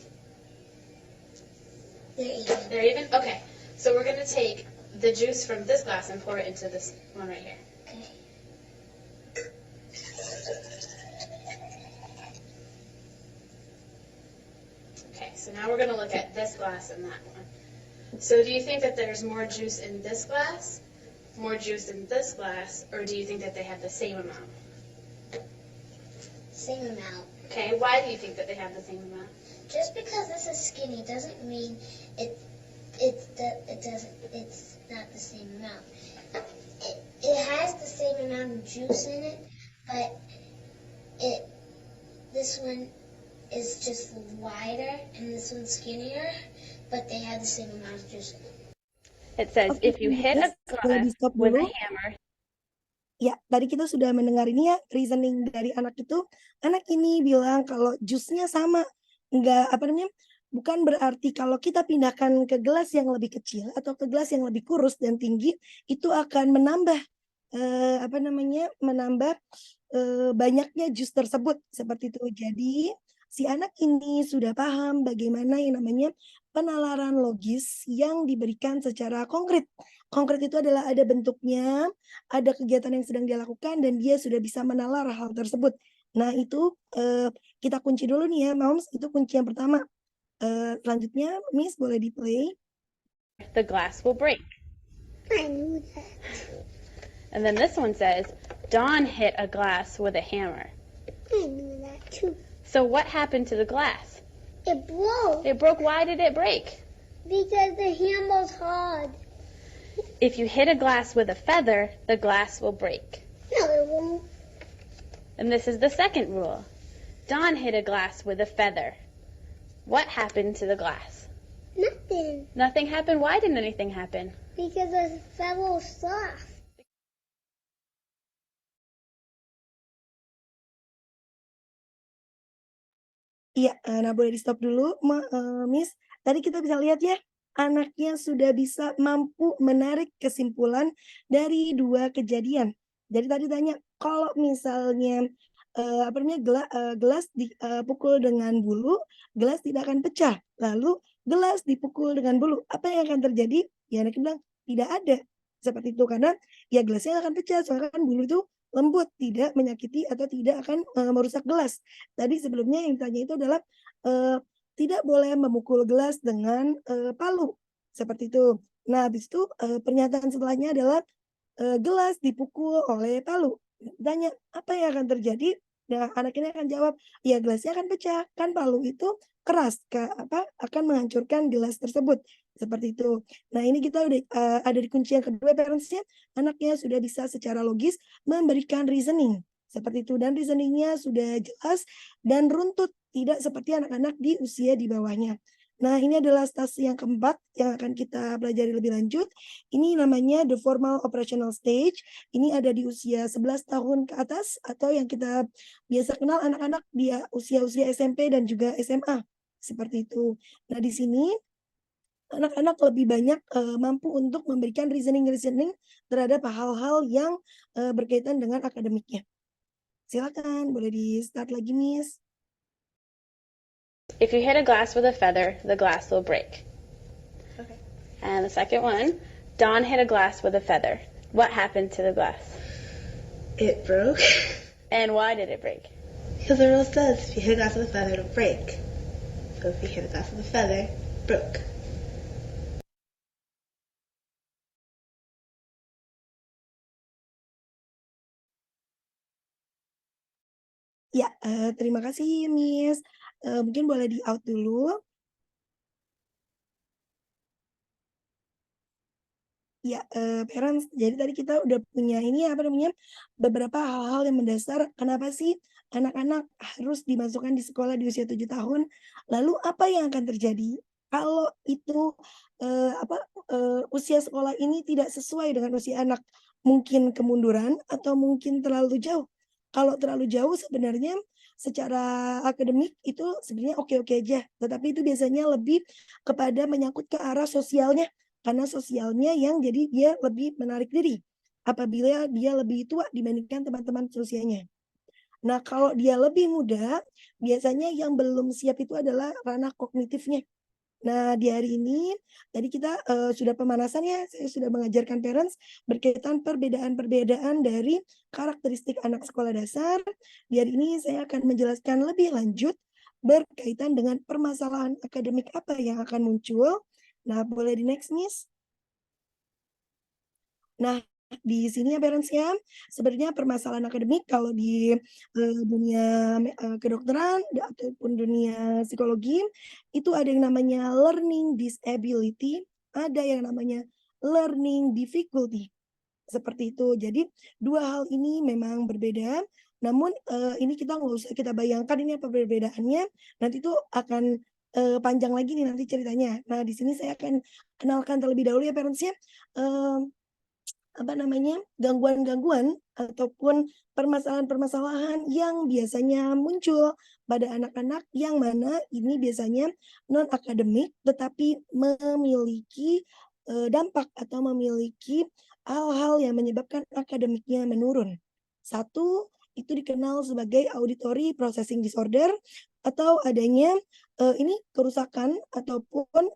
They're even. They're even? Okay. So we're going to take the juice from this glass and pour it into this one right here. Okay. Okay, so now we're going to look at this glass and that one. So do you think that there's more juice in this glass, more juice in this glass, or do you think that they have the same amount? Same amount. Okay, why do you think that they have the same amount? Just because this is skinny doesn't mean it's not the same amount. It has the same amount of juice in it, but this one is just wider and this one's skinnier, but they have the same amount of juice in it. It says Oke, if you hit a boleh glass di-stop with a dulu. hammer. Ya, tadi kita sudah mendengar ini ya, reasoning dari anak itu. Anak ini bilang kalau jusnya sama. Bukan berarti kalau kita pindahkan ke gelas yang lebih kecil atau ke gelas yang lebih kurus dan tinggi, itu akan menambah banyaknya jus tersebut. Seperti itu. Jadi, si anak ini sudah paham bagaimana yang namanya penalaran logis yang diberikan secara konkret. Konkret itu adalah ada bentuknya, ada kegiatan yang sedang dia lakukan, dan dia sudah bisa menalar hal tersebut. Nah, itu kita kunci dulu nih ya, Moms. Itu kunci yang pertama. Selanjutnya, Miss boleh di-play. The glass will break. I knew that. And then this one says, Dawn hit a glass with a hammer. I knew that too. So what happened to the glass? It broke It broke. Why did it break? because the handle's hard. If you hit a glass with a feather, the glass will break. No, it won't. And this is the second rule. Dawn hit a glass with a feather. What happened to the glass? Nothing. Nothing happened? Why didn't anything happen? Because I fell off. Iya, nah boleh di-stop dulu, Miss. Tadi kita bisa lihat ya, anaknya sudah bisa mampu menarik kesimpulan dari 2 kejadian. Jadi tadi tanya, kalau misalnya, gelas dipukul dengan bulu, gelas tidak akan pecah. Lalu gelas dipukul dengan bulu, apa yang akan terjadi? Ya anaknya bilang, "Tidak ada." Seperti itu, karena ya gelasnya nggak akan pecah, soalnya kan bulu itu lembut, tidak menyakiti atau tidak akan, merusak gelas. Tadi sebelumnya yang ditanya itu adalah, eee, tidak boleh memukul gelas dengan, palu, seperti itu. Nah, habis itu, pernyataan setelahnya adalah, gelas dipukul oleh palu. Ditanya, "Apa yang akan terjadi?" Nah, anak ini akan jawab, "Ya gelasnya akan pecah, kan palu itu keras, akan menghancurkan gelas tersebut." Seperti itu. Nah, ini kita udah, ada di kunci yang kedua parents-nya, anaknya sudah bisa secara logis memberikan reasoning, seperti itu. Dan reasoning-nya sudah jelas dan runtut, tidak seperti anak-anak di usia di bawahnya. Nah, ini adalah stasi yang keempat yang akan kita pelajari lebih lanjut. Ini namanya the formal operational stage. Ini ada di usia 11 tahun ke atas atau yang kita biasa kenal anak-anak di usia-usia SMP dan juga SMA, seperti itu. Nah, di sini anak-anak lebih banyak, mampu untuk memberikan reasoning terhadap hal-hal yang, berkaitan dengan akademiknya. Silakan, boleh di-start lagi, Miss. If you hit a glass with a feather, the glass will break. Okay. And the second one, Don hit a glass with a feather. What happened to the glass? It broke. And why did it break? Because the rule says if you hit a glass with a feather, it'll break. So if you hit a glass with a feather, it broke. Ya, terima kasih, Miss. Mungkin boleh di-out dulu. Ya, parents, jadi tadi kita udah punya ini, apa namanya, beberapa hal-hal yang mendasar kenapa sih anak-anak harus dimasukkan di sekolah di usia 7 tahun. Lalu apa yang akan terjadi kalau itu, usia sekolah ini tidak sesuai dengan usia anak? Mungkin kemunduran atau mungkin terlalu jauh. Kalau terlalu jauh sebenarnya secara akademik itu sebenarnya oke-oke aja, tetapi itu biasanya lebih kepada menyangkut ke arah sosialnya. Karena sosialnya yang jadi dia lebih menarik diri, apabila dia lebih tua dibandingkan teman-teman seusianya. Nah, kalau dia lebih muda, biasanya yang belum siap itu adalah ranah kognitifnya. Nah, di hari ini tadi kita, sudah pemanasan ya, saya sudah mengajarkan parents berkaitan perbedaan-perbedaan dari karakteristik anak sekolah dasar. Di hari ini saya akan menjelaskan lebih lanjut berkaitan dengan permasalahan akademik apa yang akan muncul. Nah, boleh di-next, Miss. Nah, di sini ya parents ya, sebenarnya permasalahan akademik kalau di, dunia kedokteran ataupun dunia psikologi, itu ada yang namanya learning disability, ada yang namanya learning difficulty, seperti itu. Jadi, 2 hal ini memang berbeda, namun, ini kita nggak usah kita bayangkan ini apa perbedaannya, nanti itu akan, panjang lagi nih nanti ceritanya. Nah, di sini saya akan kenalkan terlebih dahulu ya parents ya, gangguan-gangguan ataupun permasalahan-permasalahan yang biasanya muncul pada anak-anak yang mana ini biasanya non akademik tetapi memiliki, dampak atau memiliki hal-hal yang menyebabkan akademiknya menurun. Satu, itu dikenal sebagai auditory processing disorder atau adanya, ini kerusakan ataupun,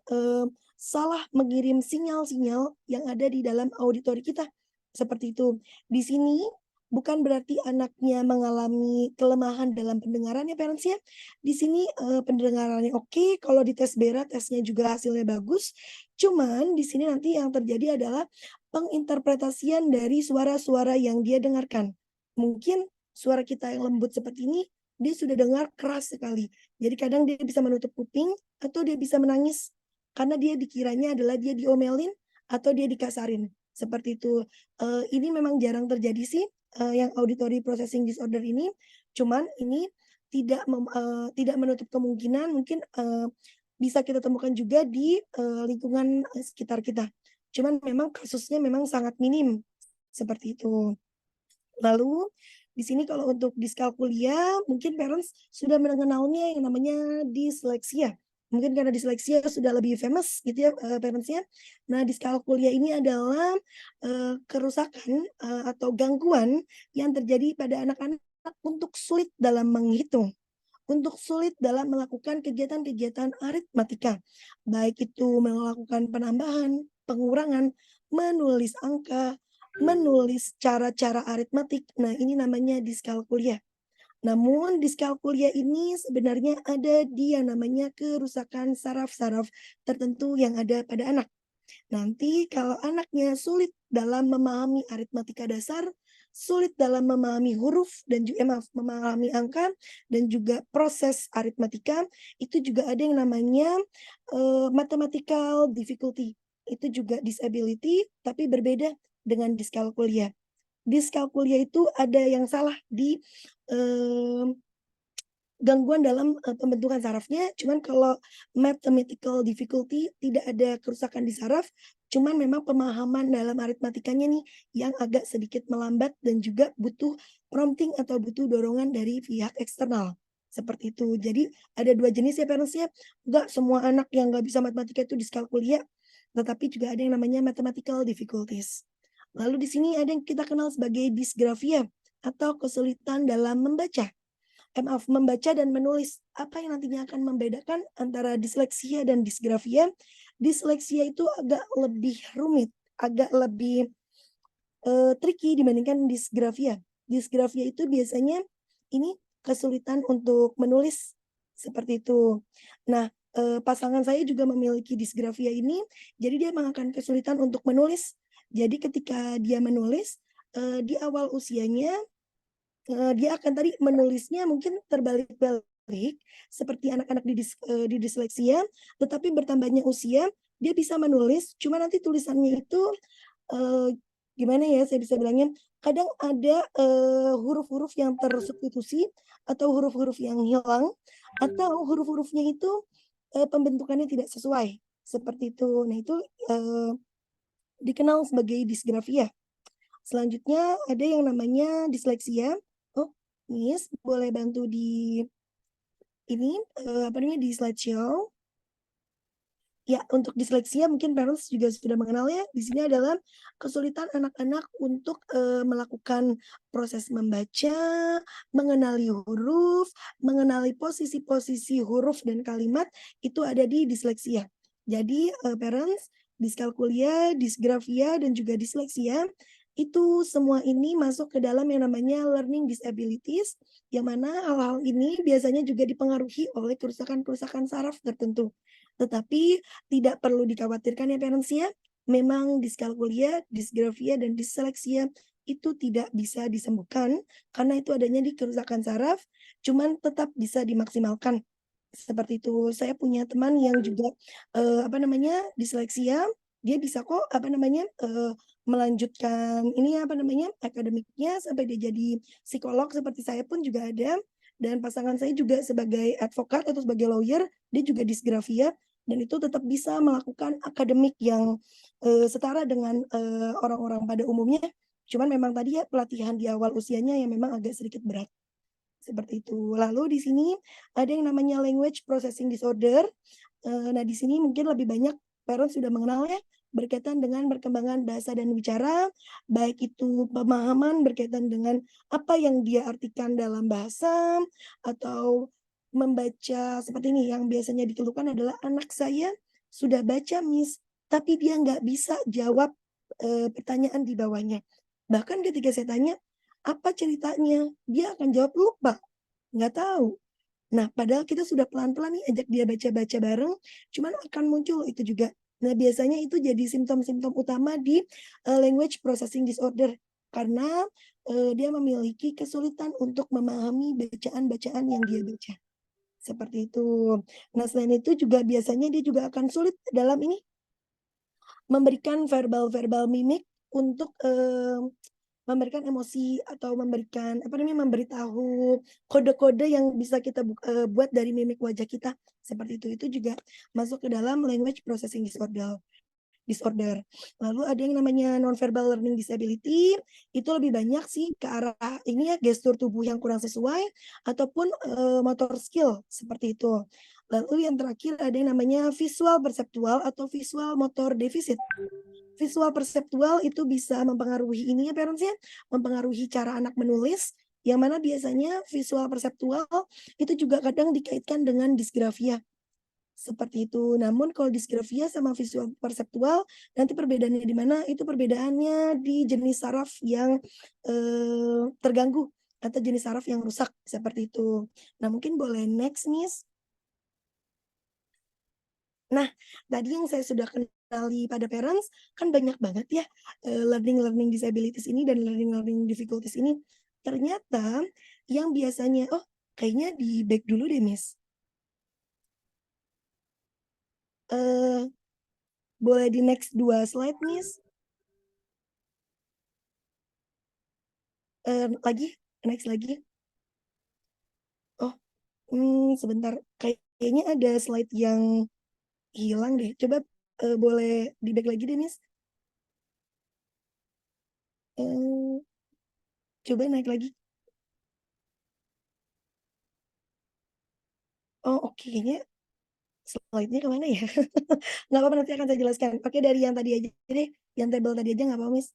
salah mengirim sinyal-sinyal yang ada di dalam auditori kita, seperti itu. Di sini bukan berarti anaknya mengalami kelemahan dalam pendengaran ya parents ya. Di sini, pendengarannya oke, kalau dites BERA tesnya juga hasilnya bagus. Cuman di sini nanti yang terjadi adalah penginterpretasian dari suara-suara yang dia dengarkan. Mungkin suara kita yang lembut seperti ini, dia sudah dengar keras sekali. Jadi kadang dia bisa menutup kuping atau dia bisa menangis karena dia dikiranya adalah dia diomelin atau dia dikasarin, seperti itu. Ini memang jarang terjadi sih, yang auditory processing disorder ini, cuman ini tidak menutup kemungkinan mungkin bisa kita temukan juga di lingkungan sekitar kita. Cuman memang kasusnya memang sangat minim seperti itu. Lalu di sini kalau untuk diskalkulia mungkin parents sudah mengenalnya yang namanya disleksia. Mungkin karena disleksia sudah lebih famous gitu ya parentsnya. Nah diskalkulia ini adalah kerusakan atau gangguan yang terjadi pada anak-anak untuk sulit dalam menghitung, untuk sulit dalam melakukan kegiatan-kegiatan aritmatika, baik itu melakukan penambahan, pengurangan, menulis angka, menulis cara-cara aritmatik. Nah, ini namanya diskalkulia. Namun diskalkulia ini sebenarnya ada di yang namanya kerusakan saraf-saraf tertentu yang ada pada anak. Nanti kalau anaknya sulit dalam memahami aritmatika dasar, sulit dalam memahami huruf dan juga memahami angka dan juga proses aritmatika, itu juga ada yang namanya mathematical difficulty. Itu juga disability tapi berbeda dengan diskalkulia. Diskalkulia itu ada yang salah di gangguan dalam pembentukan sarafnya, cuman kalau mathematical difficulty tidak ada kerusakan di saraf, cuman memang pemahaman dalam aritmatikanya nih yang agak sedikit melambat dan juga butuh prompting atau butuh dorongan dari pihak eksternal. Seperti itu. Jadi ada dua jenis ya parentsnya, enggak semua anak yang nggak bisa matematika itu diskalkulia, tetapi juga ada yang namanya mathematical difficulties. Lalu di sini ada yang kita kenal sebagai dysgraphia atau kesulitan dalam membaca. Membaca dan menulis. Apa yang nantinya akan membedakan antara disleksia dan dysgraphia? Disleksia itu agak lebih rumit, agak lebih tricky dibandingkan dysgraphia. Dysgraphia itu biasanya ini kesulitan untuk menulis seperti itu. Nah, pasangan saya juga memiliki dysgraphia ini, jadi dia akan kesulitan untuk menulis. Jadi ketika dia menulis di awal usianya dia akan tadi menulisnya mungkin terbalik-balik seperti anak-anak di disleksia, tetapi bertambahnya usia dia bisa menulis, cuma nanti tulisannya itu gimana ya saya bisa bilangnya, kadang ada huruf-huruf yang tersubstitusi atau huruf-huruf yang hilang atau huruf-hurufnya itu pembentukannya tidak sesuai seperti itu. Nah itu dikenal sebagai dysgraphia. Selanjutnya ada yang namanya disleksia. Oh, Miss boleh bantu di ini di slideshow. Ya, untuk disleksia mungkin parents juga sudah mengenal ya. Di sini adalah kesulitan anak-anak untuk melakukan proses membaca, mengenali huruf, mengenali posisi-posisi huruf dan kalimat itu ada di disleksia. Jadi parents, diskalkulia, dysgraphia dan juga disleksia itu semua ini masuk ke dalam yang namanya learning disabilities, yang mana hal-hal ini biasanya juga dipengaruhi oleh kerusakan-kerusakan saraf tertentu. Tetapi tidak perlu dikhawatirkan ya parents ya, memang diskalkulia, dysgraphia, dan disleksia itu tidak bisa disembuhkan karena itu adanya di kerusakan saraf, cuman tetap bisa dimaksimalkan. Seperti itu. Saya punya teman yang juga disleksia, dia bisa kok melanjutkan akademiknya sampai dia jadi psikolog seperti saya pun juga ada. Dan pasangan saya juga sebagai advokat atau sebagai lawyer, dia juga dysgraphia dan itu tetap bisa melakukan akademik yang setara dengan orang-orang pada umumnya. Cuman memang tadi ya pelatihan di awal usianya yang memang agak sedikit berat. Seperti itu. Lalu di sini ada yang namanya language processing disorder. Nah di sini mungkin lebih banyak parents sudah mengenal ya, berkaitan dengan perkembangan bahasa dan bicara, baik itu pemahaman berkaitan dengan apa yang dia artikan dalam bahasa, atau membaca seperti ini, yang biasanya dikeluhkan adalah anak saya sudah baca Miss, tapi dia nggak bisa jawab pertanyaan di bawahnya. Bahkan ketika saya tanya, apa ceritanya? Dia akan jawab lupa, nggak tahu. Nah, padahal kita sudah pelan-pelan nih ajak dia baca-baca bareng, cuman akan muncul itu juga. Nah, biasanya itu jadi simptom-simptom utama di language processing disorder karena dia memiliki kesulitan untuk memahami bacaan-bacaan yang dia baca. Seperti itu. Nah, selain itu juga biasanya dia juga akan sulit dalam ini memberikan verbal-verbal mimik untuk memberikan emosi atau memberikan memberitahu kode-kode yang bisa kita buat dari mimik wajah kita seperti itu. Itu juga masuk ke dalam language processing disorder. Lalu ada yang namanya nonverbal learning disability, itu lebih banyak sih ke arah ini ya, gestur tubuh yang kurang sesuai ataupun motor skill seperti itu. Lalu yang terakhir ada yang namanya visual perseptual atau visual motor deficit. Visual perseptual itu bisa mempengaruhi ini ya parents ya, mempengaruhi cara anak menulis, yang mana biasanya visual perseptual itu juga kadang dikaitkan dengan disgrafia. Seperti itu. Namun kalau disgrafia sama visual perseptual, nanti perbedaannya di mana? Itu perbedaannya di jenis saraf yang terganggu atau jenis saraf yang rusak seperti itu. Nah, mungkin boleh next, Miss. Nah, tadi yang saya sudah kenali pada parents, kan banyak banget ya learning disabilities ini dan learning difficulties ini. Ternyata yang biasanya, kayaknya di back dulu deh, Miss. Boleh di next 2 slide, Miss. Lagi, next lagi. Sebentar, kayaknya ada slide yang hilang deh. Coba boleh di back lagi deh, Miss. Coba naik lagi. Oke, kayaknya slide-nya kemana ya? Nggak apa-apa, nanti akan saya jelaskan. Oke, dari yang tadi aja deh, yang table tadi aja nggak apa-apa, Miss.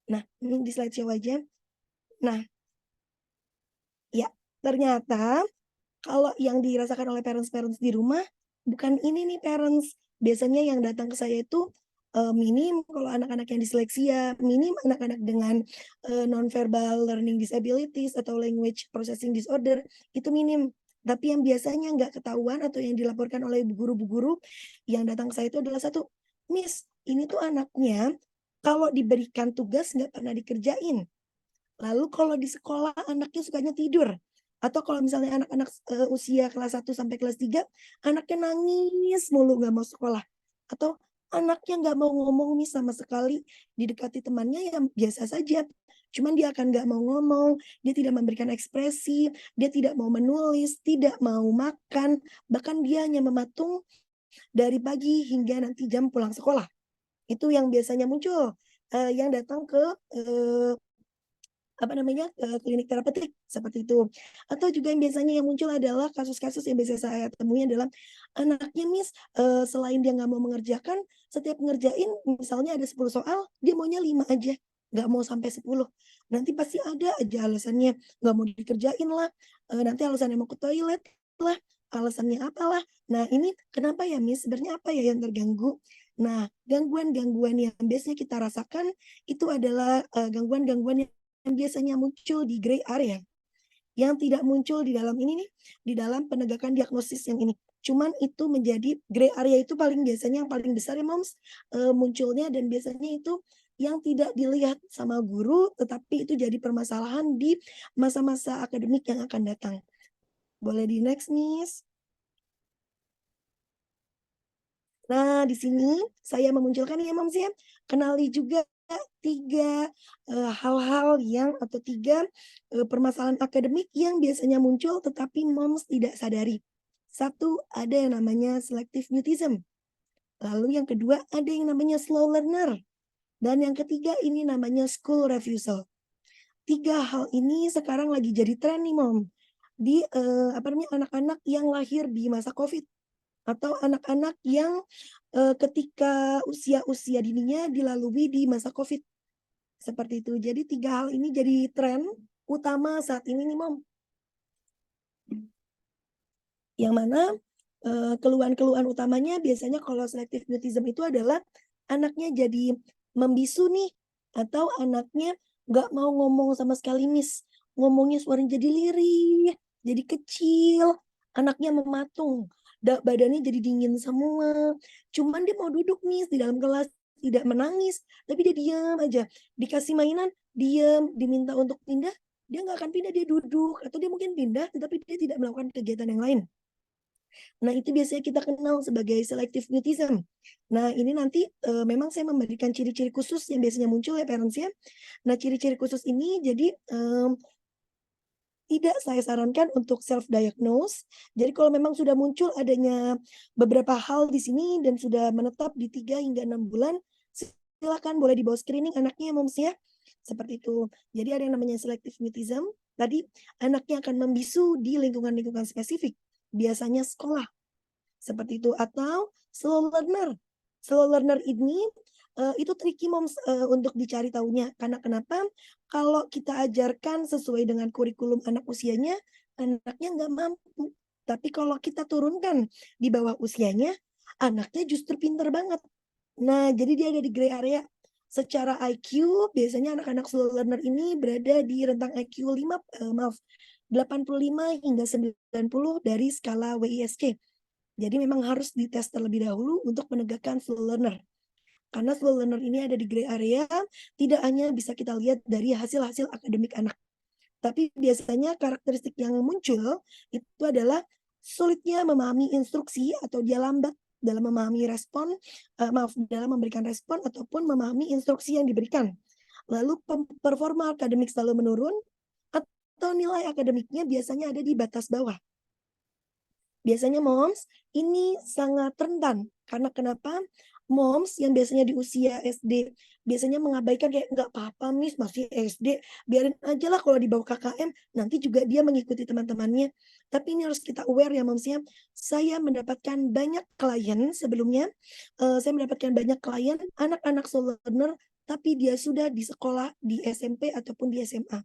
Nah, ini di slide show aja. Nah, ya, ternyata kalau yang dirasakan oleh parents di rumah, bukan ini nih parents. Biasanya yang datang ke saya itu minim kalau anak-anak yang disleksia, minim anak-anak dengan nonverbal learning disabilities atau language processing disorder, itu minim. Tapi yang biasanya nggak ketahuan atau yang dilaporkan oleh bu guru yang datang ke saya itu adalah satu, Miss, ini tuh anaknya kalau diberikan tugas nggak pernah dikerjain. Lalu kalau di sekolah anaknya sukanya tidur. Atau kalau misalnya anak-anak usia kelas 1 sampai kelas 3, anaknya nangis mulu nggak mau sekolah. Atau anaknya nggak mau ngomong nih sama sekali, didekati temannya yang biasa saja. Cuman dia akan nggak mau ngomong, dia tidak memberikan ekspresi, dia tidak mau menulis, tidak mau makan, bahkan dia hanya mematung dari pagi hingga nanti jam pulang sekolah. Itu yang biasanya muncul, yang datang ke klinik terapeutik seperti itu. Atau juga yang biasanya yang muncul adalah kasus-kasus yang biasa saya temui adalah anaknya Miss, selain dia nggak mau mengerjakan, setiap ngerjain misalnya ada 10 soal, dia maunya 5 aja, nggak mau sampai 10. Nanti pasti ada aja alasannya, nggak mau dikerjain lah, nanti alasannya mau ke toilet lah, alasannya apalah. Nah, ini kenapa ya Miss? Sebenarnya apa ya yang terganggu? Nah, gangguan-gangguan yang biasanya kita rasakan itu adalah gangguan-gangguan yang biasanya muncul di gray area, yang tidak muncul di dalam ini nih, di dalam penegakan diagnosis yang ini. Cuman itu menjadi gray area itu paling biasanya yang paling besar ya Moms, munculnya, dan biasanya itu yang tidak dilihat sama guru, tetapi itu jadi permasalahan di masa-masa akademik yang akan datang. Boleh di next, Miss. Nah, di sini saya memunculkan ya Moms ya, kenali juga 3 hal-hal yang atau 3 permasalahan akademik yang biasanya muncul tetapi Moms tidak sadari. 1, ada yang namanya selective mutism. Lalu yang kedua ada yang namanya slow learner. Dan yang ketiga ini namanya school refusal. 3 hal ini sekarang lagi jadi tren nih Mom. Di anak-anak yang lahir di masa COVID. Atau anak-anak yang ketika usia-usia dininya dilalui di masa COVID. Seperti itu. Jadi 3 hal ini jadi tren utama saat ini nih, Mom. Yang mana keluhan-keluhan utamanya biasanya kalau selective mutism itu adalah anaknya jadi membisu nih. Atau anaknya nggak mau ngomong sama sekali, Miss. Ngomongnya suaranya jadi lirih, jadi kecil, anaknya mematung. Badannya jadi dingin semua. Cuman dia mau duduk Miss di dalam kelas, tidak menangis, tapi dia diam aja. Dikasih mainan, diam, diminta untuk pindah, dia nggak akan pindah, dia duduk. Atau dia mungkin pindah, tetapi dia tidak melakukan kegiatan yang lain. Nah, itu biasanya kita kenal sebagai selective mutism. Nah, ini nanti memang saya memberikan ciri-ciri khusus yang biasanya muncul ya parents ya. Nah, ciri-ciri khusus ini jadi tidak saya sarankan untuk self-diagnose. Jadi kalau memang sudah muncul adanya beberapa hal di sini dan sudah menetap di 3 hingga 6 bulan, silakan boleh dibawa screening anaknya ya, Moms ya. Seperti itu. Jadi ada yang namanya selective mutism. Tadi anaknya akan membisu di lingkungan-lingkungan spesifik. Biasanya sekolah. Seperti itu. Atau slow learner. Slow learner ini itu tricky Moms untuk dicari tahunya. Karena kenapa? Kalau kita ajarkan sesuai dengan kurikulum anak usianya, anaknya nggak mampu. Tapi kalau kita turunkan di bawah usianya, anaknya justru pinter banget. Nah, jadi dia ada di gray area. Secara IQ, biasanya anak-anak slow learner ini berada di rentang IQ 85 hingga 90 dari skala WISC. Jadi memang harus dites terlebih dahulu untuk menegakkan slow learner. Karena slow learner ini ada di gray area, tidak hanya bisa kita lihat dari hasil-hasil akademik anak. Tapi biasanya karakteristik yang muncul itu adalah sulitnya memahami instruksi atau dia lambat dalam memahami dalam memberikan respon ataupun memahami instruksi yang diberikan. Lalu performa akademik selalu menurun atau nilai akademiknya biasanya ada di batas bawah. Biasanya Moms ini sangat rentan karena kenapa? Moms yang biasanya di usia SD biasanya mengabaikan kayak nggak apa-apa Miss masih SD biarin aja lah kalau di bawah KKM nanti juga dia mengikuti teman-temannya. Tapi ini harus kita aware ya Moms ya. Saya mendapatkan banyak klien sebelumnya, saya mendapatkan banyak klien anak-anak slow learner tapi dia sudah di sekolah di SMP ataupun di SMA.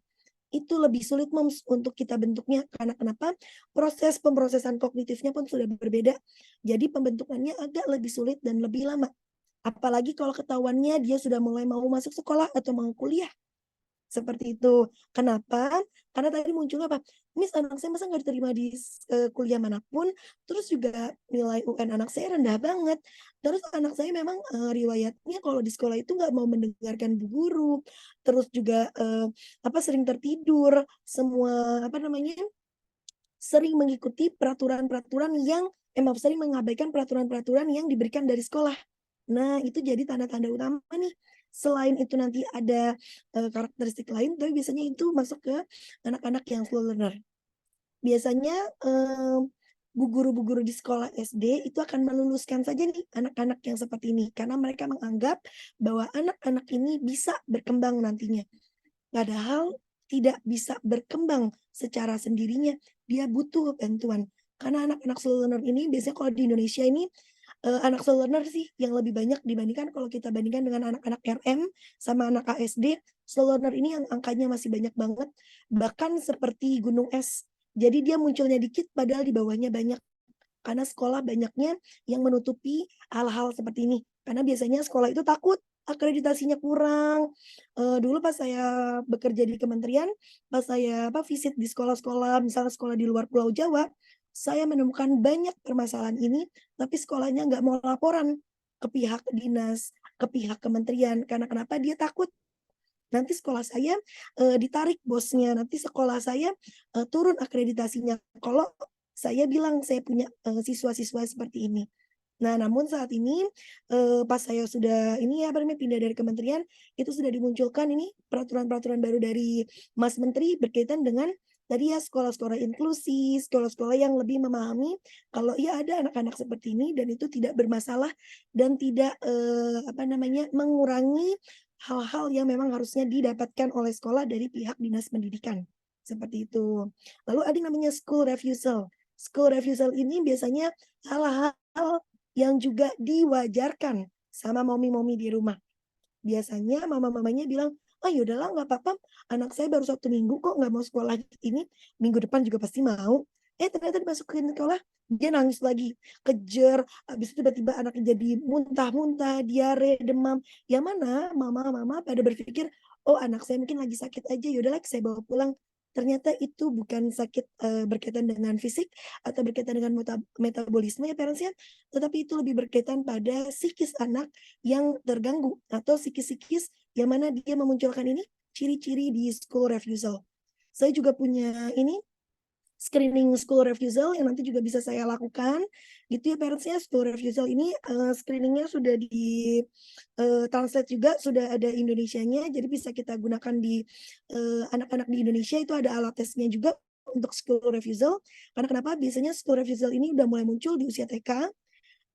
Itu lebih sulit Moms untuk kita bentuknya karena kenapa? Proses pemrosesan kognitifnya pun sudah berbeda. Jadi pembentukannya agak lebih sulit dan lebih lama. Apalagi kalau ketahuannya dia sudah mulai mau masuk sekolah atau mau kuliah. Seperti itu. Kenapa? Karena tadi muncul apa? Miss, anak saya masa nggak diterima di kuliah manapun, terus juga nilai UN anak saya rendah banget. Terus anak saya memang riwayatnya kalau di sekolah itu nggak mau mendengarkan bu guru, terus juga sering tertidur, semua sering mengikuti peraturan-peraturan yang sering mengabaikan peraturan-peraturan yang diberikan dari sekolah. Nah, itu jadi tanda-tanda utama nih. Selain itu nanti ada karakteristik lain, tapi biasanya itu masuk ke anak-anak yang slow learner. Biasanya bu guru-bu di sekolah SD itu akan meluluskan saja nih anak-anak yang seperti ini karena mereka menganggap bahwa anak-anak ini bisa berkembang nantinya. Padahal tidak bisa berkembang secara sendirinya, dia butuh bantuan. Karena anak-anak slow learner ini biasanya kalau di Indonesia ini anak slow learner sih yang lebih banyak dibandingkan kalau kita bandingkan dengan anak-anak RM sama anak ASD. Slow learner ini yang angkanya masih banyak banget, bahkan seperti gunung es. Jadi dia munculnya dikit padahal di bawahnya banyak. Karena sekolah banyaknya yang menutupi hal-hal seperti ini. Karena biasanya sekolah itu takut akreditasinya kurang. Dulu pas saya bekerja di kementerian, pas saya visit di sekolah-sekolah, misalnya sekolah di luar Pulau Jawa, saya menemukan banyak permasalahan ini, tapi sekolahnya nggak mau laporan ke pihak dinas, ke pihak kementerian. Karena kenapa? Dia takut. Nanti sekolah saya ditarik bosnya, nanti sekolah saya turun akreditasinya. Kalau saya bilang saya punya siswa-siswa seperti ini. Nah, namun saat ini pas saya sudah pindah dari kementerian, itu sudah dimunculkan ini peraturan-peraturan baru dari Mas Menteri berkaitan dengan tadi ya sekolah-sekolah inklusi, sekolah-sekolah yang lebih memahami kalau ya ada anak-anak seperti ini dan itu tidak bermasalah dan tidak mengurangi hal-hal yang memang harusnya didapatkan oleh sekolah dari pihak dinas pendidikan. Seperti itu. Lalu ada yang namanya school refusal. School refusal ini biasanya hal-hal yang juga diwajarkan sama momi-momi di rumah. Biasanya mama-mamanya bilang, oh yaudahlah nggak apa-apa, anak saya baru 1 minggu kok nggak mau sekolah ini, minggu depan juga pasti mau. Ternyata dimasukin sekolah, dia nangis lagi, kejer, habis itu tiba-tiba anaknya jadi muntah-muntah, diare, demam. Yang mana mama-mama pada berpikir, oh anak saya mungkin lagi sakit aja, yaudahlah saya bawa pulang. Ternyata itu bukan sakit berkaitan dengan fisik atau berkaitan dengan metabolisme ya parents ya, tetapi itu lebih berkaitan pada psikis anak yang terganggu atau psikis-psikis yang mana dia memunculkan ini ciri-ciri di school refusal. Saya juga punya ini screening school refusal yang nanti juga bisa saya lakukan gitu ya parentsnya. School refusal ini screeningnya sudah di translate juga, sudah ada Indonesianya, jadi bisa kita gunakan di anak-anak di Indonesia. Itu ada alat tesnya juga untuk school refusal. Karena kenapa? Biasanya school refusal ini udah mulai muncul di usia TK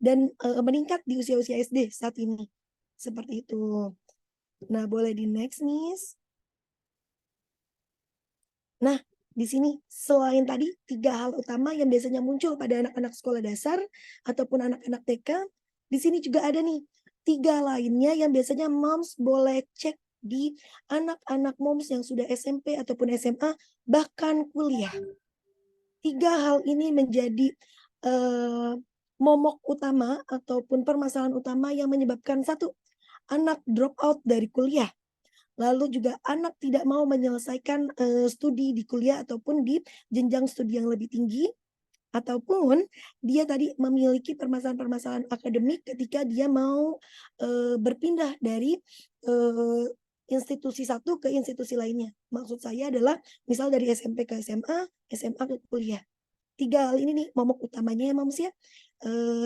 dan meningkat di usia-usia SD saat ini. Seperti itu. Nah, boleh di next, Miss. Nah, di sini selain tadi 3 hal utama yang biasanya muncul pada anak-anak sekolah dasar ataupun anak-anak TK, di sini juga ada nih 3 lainnya yang biasanya moms boleh cek di anak-anak moms yang sudah SMP ataupun SMA bahkan kuliah. 3 hal ini menjadi momok utama ataupun permasalahan utama yang menyebabkan 1, anak drop out dari kuliah. Lalu juga anak tidak mau menyelesaikan studi di kuliah ataupun di jenjang studi yang lebih tinggi, ataupun dia tadi memiliki permasalahan-permasalahan akademik ketika dia mau berpindah dari institusi satu ke institusi lainnya. Maksud saya adalah misal dari SMP ke SMA, SMA ke kuliah. 3 hal ini nih momok utamanya ya moms ya.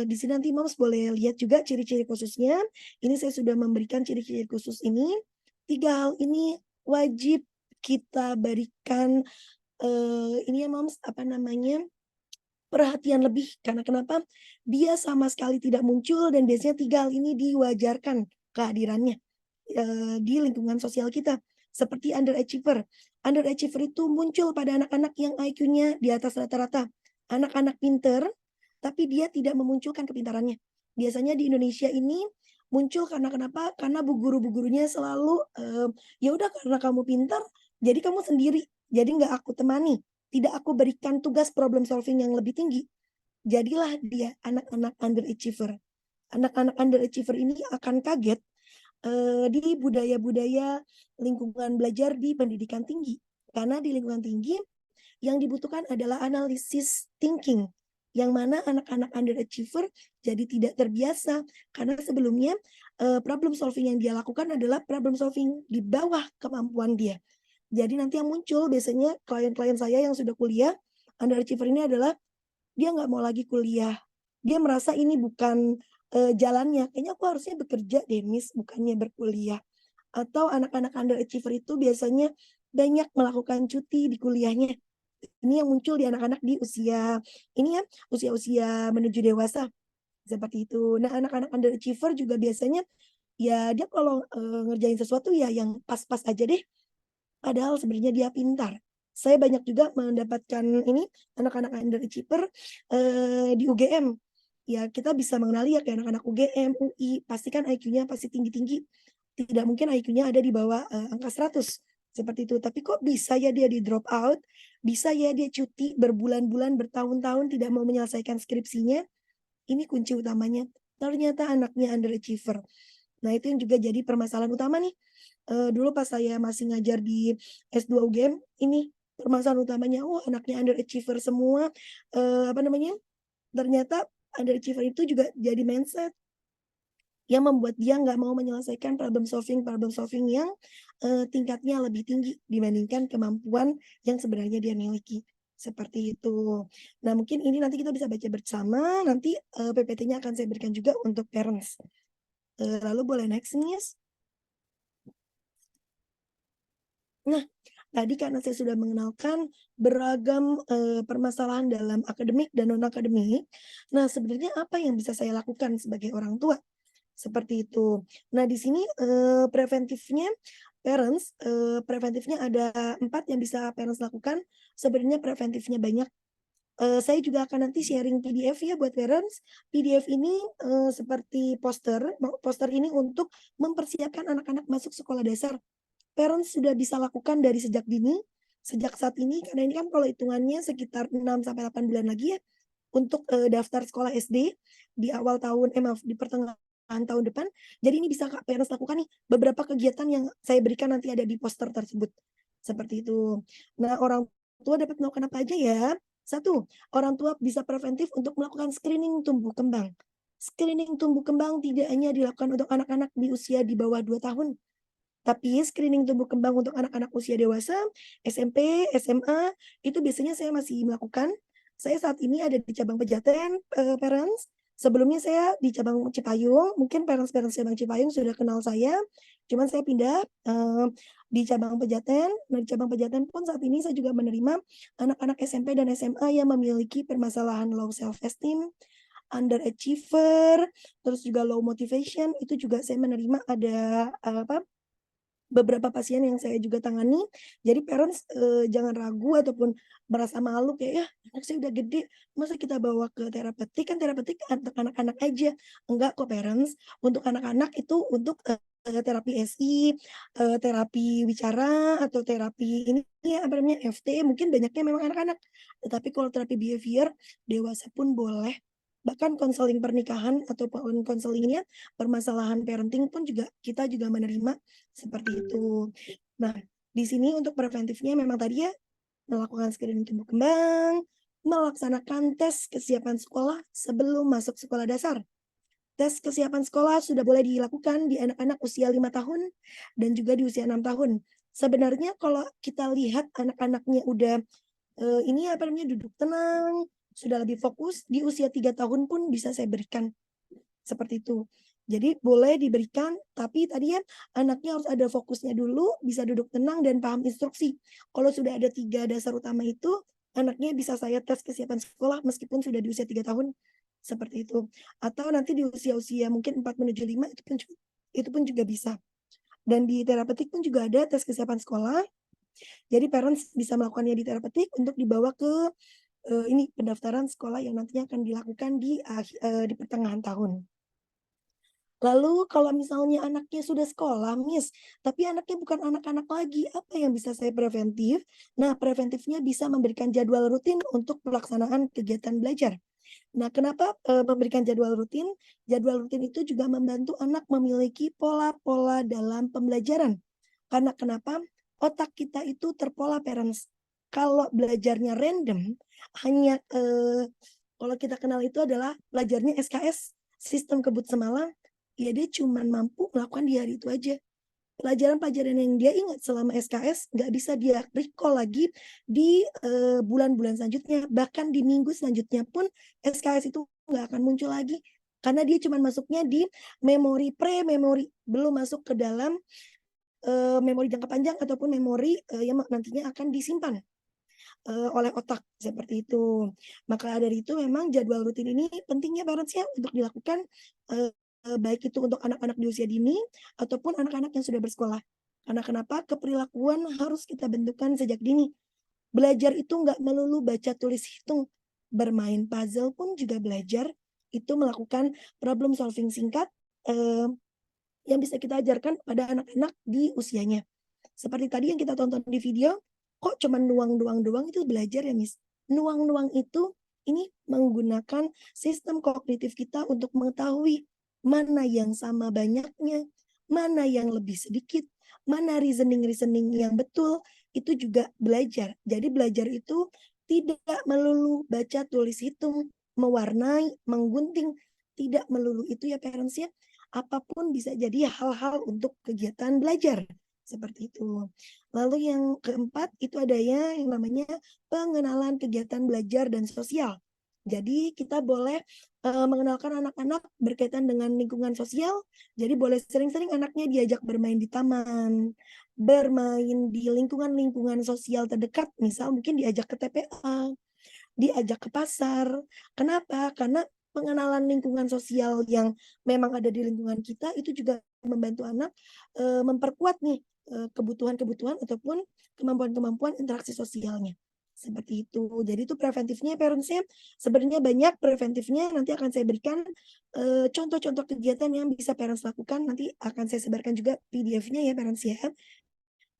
Di sini nanti moms boleh lihat juga ciri-ciri khususnya. Ini saya sudah memberikan ciri-ciri khusus ini. 3 hal ini wajib kita berikan ini ya moms perhatian lebih. Karena kenapa? Dia sama sekali tidak muncul dan biasanya 3 hal ini diwajarkan kehadirannya di lingkungan sosial kita. Seperti underachiever. Underachiever itu muncul pada anak-anak yang IQ-nya di atas rata-rata. Anak-anak pinter, tapi dia tidak memunculkan kepintarannya. Biasanya di Indonesia ini muncul karena kenapa? Karena bu guru-gurunya selalu ya udah karena kamu pintar, jadi kamu sendiri, jadi nggak aku temani, tidak aku berikan tugas problem solving yang lebih tinggi. Jadilah dia anak-anak underachiever. Anak-anak underachiever ini akan kaget di budaya-budaya lingkungan belajar di pendidikan tinggi. Karena di lingkungan tinggi yang dibutuhkan adalah analisis thinking, yang mana anak-anak underachiever jadi tidak terbiasa karena sebelumnya problem solving yang dia lakukan adalah problem solving di bawah kemampuan dia. Jadi nanti yang muncul biasanya klien-klien saya yang sudah kuliah, underachiever ini adalah dia nggak mau lagi kuliah. Dia merasa ini bukan jalannya. Kayaknya aku harusnya bekerja deh, Miss, bukannya berkuliah. Atau anak-anak underachiever itu biasanya banyak melakukan cuti di kuliahnya. Ini yang muncul di anak-anak di usia ini ya, usia-usia menuju dewasa. Seperti itu. Nah, anak-anak underachiever juga biasanya ya dia kalau ngerjain sesuatu ya yang pas-pas aja deh. Padahal sebenarnya dia pintar. Saya banyak juga mendapatkan ini anak-anak underachiever di UGM. Ya kita bisa mengenali ya kayak anak-anak UGM, UI, pasti kan IQ-nya pasti tinggi-tinggi. Tidak mungkin IQ-nya ada di bawah angka 100. Seperti itu. Tapi kok bisa ya dia di drop out? Bisa ya dia cuti berbulan-bulan, bertahun-tahun tidak mau menyelesaikan skripsinya? Ini kunci utamanya. Ternyata anaknya underachiever. Nah itu yang juga jadi permasalahan utama nih. Dulu pas saya masih ngajar di S2 UGM, ini permasalahan utamanya. Oh anaknya underachiever semua. Ternyata underachiever itu juga jadi mindset yang membuat dia nggak mau menyelesaikan problem solving yang tingkatnya lebih tinggi dibandingkan kemampuan yang sebenarnya dia miliki. Seperti itu. Nah mungkin ini nanti kita bisa baca bersama, nanti PPT-nya akan saya berikan juga untuk parents. Lalu boleh next, Miss. Nah, tadi karena saya sudah mengenalkan beragam permasalahan dalam akademik dan non-akademik, nah sebenarnya apa yang bisa saya lakukan sebagai orang tua? Seperti itu. Nah, di sini preventifnya parents, preventifnya ada 4 yang bisa parents lakukan. Sebenarnya preventifnya banyak. Saya juga akan nanti sharing PDF ya buat parents. PDF ini seperti poster ini untuk mempersiapkan anak-anak masuk sekolah dasar. Parents sudah bisa lakukan dari sejak dini, sejak saat ini, karena ini kan kalau hitungannya sekitar 6-8 bulan lagi ya, untuk daftar sekolah SD di awal tahun, di pertengahan tahun depan. Jadi ini bisa parents lakukan nih, beberapa kegiatan yang saya berikan nanti ada di poster tersebut. Seperti itu. Nah, orang tua dapat melakukan apa aja ya? 1, orang tua bisa preventif untuk melakukan screening tumbuh kembang. Screening tumbuh kembang tidak hanya dilakukan untuk anak-anak di usia di bawah 2 tahun, Tapi screening tumbuh kembang untuk anak-anak usia dewasa, SMP, SMA, itu biasanya saya masih melakukan. Saya saat ini ada di cabang Pejaten, parents. Sebelumnya saya di cabang Cipayung, mungkin parents-parents cabang Cipayung sudah kenal saya. Cuman saya pindah di cabang Pejaten. Nah, di cabang Pejaten pun saat ini saya juga menerima anak-anak SMP dan SMA yang memiliki permasalahan low self-esteem, underachiever, terus juga low motivation. Itu juga saya menerima ada beberapa pasien yang saya juga tangani. Jadi parents jangan ragu ataupun merasa malu kayak ya anak saya udah gede, masa kita bawa ke terapeutik, kan terapeutik untuk anak-anak aja. Enggak kok parents, untuk anak-anak itu untuk terapi SI, terapi bicara atau terapi ini ya apa namanya FT, mungkin banyaknya memang anak-anak. Tetapi kalau terapi behavior dewasa pun boleh. Bahkan konseling pernikahan ataupun konselingnya permasalahan parenting pun juga kita juga menerima seperti itu. Nah, di sini untuk preventifnya memang tadi ya melakukan screening tumbuh kembang, melaksanakan tes kesiapan sekolah sebelum masuk sekolah dasar. Tes kesiapan sekolah sudah boleh dilakukan di anak-anak usia 5 tahun dan juga di usia 6 tahun. Sebenarnya kalau kita lihat anak-anaknya udah ini apa namanya duduk tenang, sudah lebih fokus, di usia 3 tahun pun bisa saya berikan. Seperti itu. Jadi boleh diberikan, tapi tadi ya anaknya harus ada fokusnya dulu, bisa duduk tenang dan paham instruksi. Kalau sudah ada 3 dasar utama itu, anaknya bisa saya tes kesiapan sekolah meskipun sudah di usia 3 tahun, seperti itu. Atau nanti di usia-usia mungkin 4 menuju 5 itu pun juga bisa. Dan di terapeutik pun juga ada tes kesiapan sekolah. Jadi parents bisa melakukannya di terapeutik untuk dibawa ke ini pendaftaran sekolah yang nantinya akan dilakukan di pertengahan tahun. Lalu kalau misalnya anaknya sudah sekolah, Miss, tapi anaknya bukan anak-anak lagi, apa yang bisa saya preventif? Nah, preventifnya bisa memberikan jadwal rutin untuk pelaksanaan kegiatan belajar. Nah, kenapa memberikan jadwal rutin? Jadwal rutin itu juga membantu anak memiliki pola-pola dalam pembelajaran. Karena kenapa? Otak kita itu terpola parents. Kalau belajarnya random, hanya kalau kita kenal itu adalah belajarnya SKS, sistem kebut semalam, ya dia cuma mampu melakukan di hari itu aja. Pelajaran-pelajaran yang dia ingat selama SKS nggak bisa dia recall lagi di bulan-bulan selanjutnya. Bahkan di minggu selanjutnya pun SKS itu nggak akan muncul lagi. Karena dia cuma masuknya di memori pre-memori, belum masuk ke dalam memori jangka panjang ataupun memori yang nantinya akan disimpan oleh otak seperti itu. Maka dari itu memang jadwal rutin ini pentingnya parents ya untuk dilakukan baik itu untuk anak-anak di usia dini ataupun anak-anak yang sudah bersekolah. Karena kenapa? Keperilakuan harus kita bentukkan sejak dini. Belajar itu nggak melulu baca tulis hitung. Bermain puzzle pun juga belajar. Itu melakukan problem solving singkat yang bisa kita ajarkan pada anak-anak di usianya. Seperti tadi yang kita tonton di video, kok cuma nuang-nuang doang itu belajar ya, Miss? Nuang-nuang itu ini menggunakan sistem kognitif kita untuk mengetahui mana yang sama banyaknya, mana yang lebih sedikit, mana reasoning-reasoning yang betul, itu juga belajar. Jadi belajar itu tidak melulu baca tulis hitung, mewarnai, menggunting, tidak melulu itu ya parents ya. Apapun bisa jadi hal-hal untuk kegiatan belajar. Seperti itu. Lalu yang keempat itu ada yang namanya pengenalan kegiatan belajar dan sosial. Jadi kita boleh mengenalkan anak-anak berkaitan dengan lingkungan sosial. Jadi boleh sering-sering anaknya diajak bermain di taman, bermain di lingkungan-lingkungan sosial terdekat. Misal mungkin diajak ke TPA, diajak ke pasar. Kenapa? Karena pengenalan lingkungan sosial yang memang ada di lingkungan kita itu juga membantu anak memperkuat nih kebutuhan-kebutuhan ataupun kemampuan-kemampuan interaksi sosialnya. Seperti itu. Jadi itu preventifnya parents-nya sebenarnya banyak preventifnya. Nanti akan saya berikan contoh-contoh kegiatan yang bisa parents lakukan. Nanti akan saya sebarkan juga PDF-nya ya parents ya.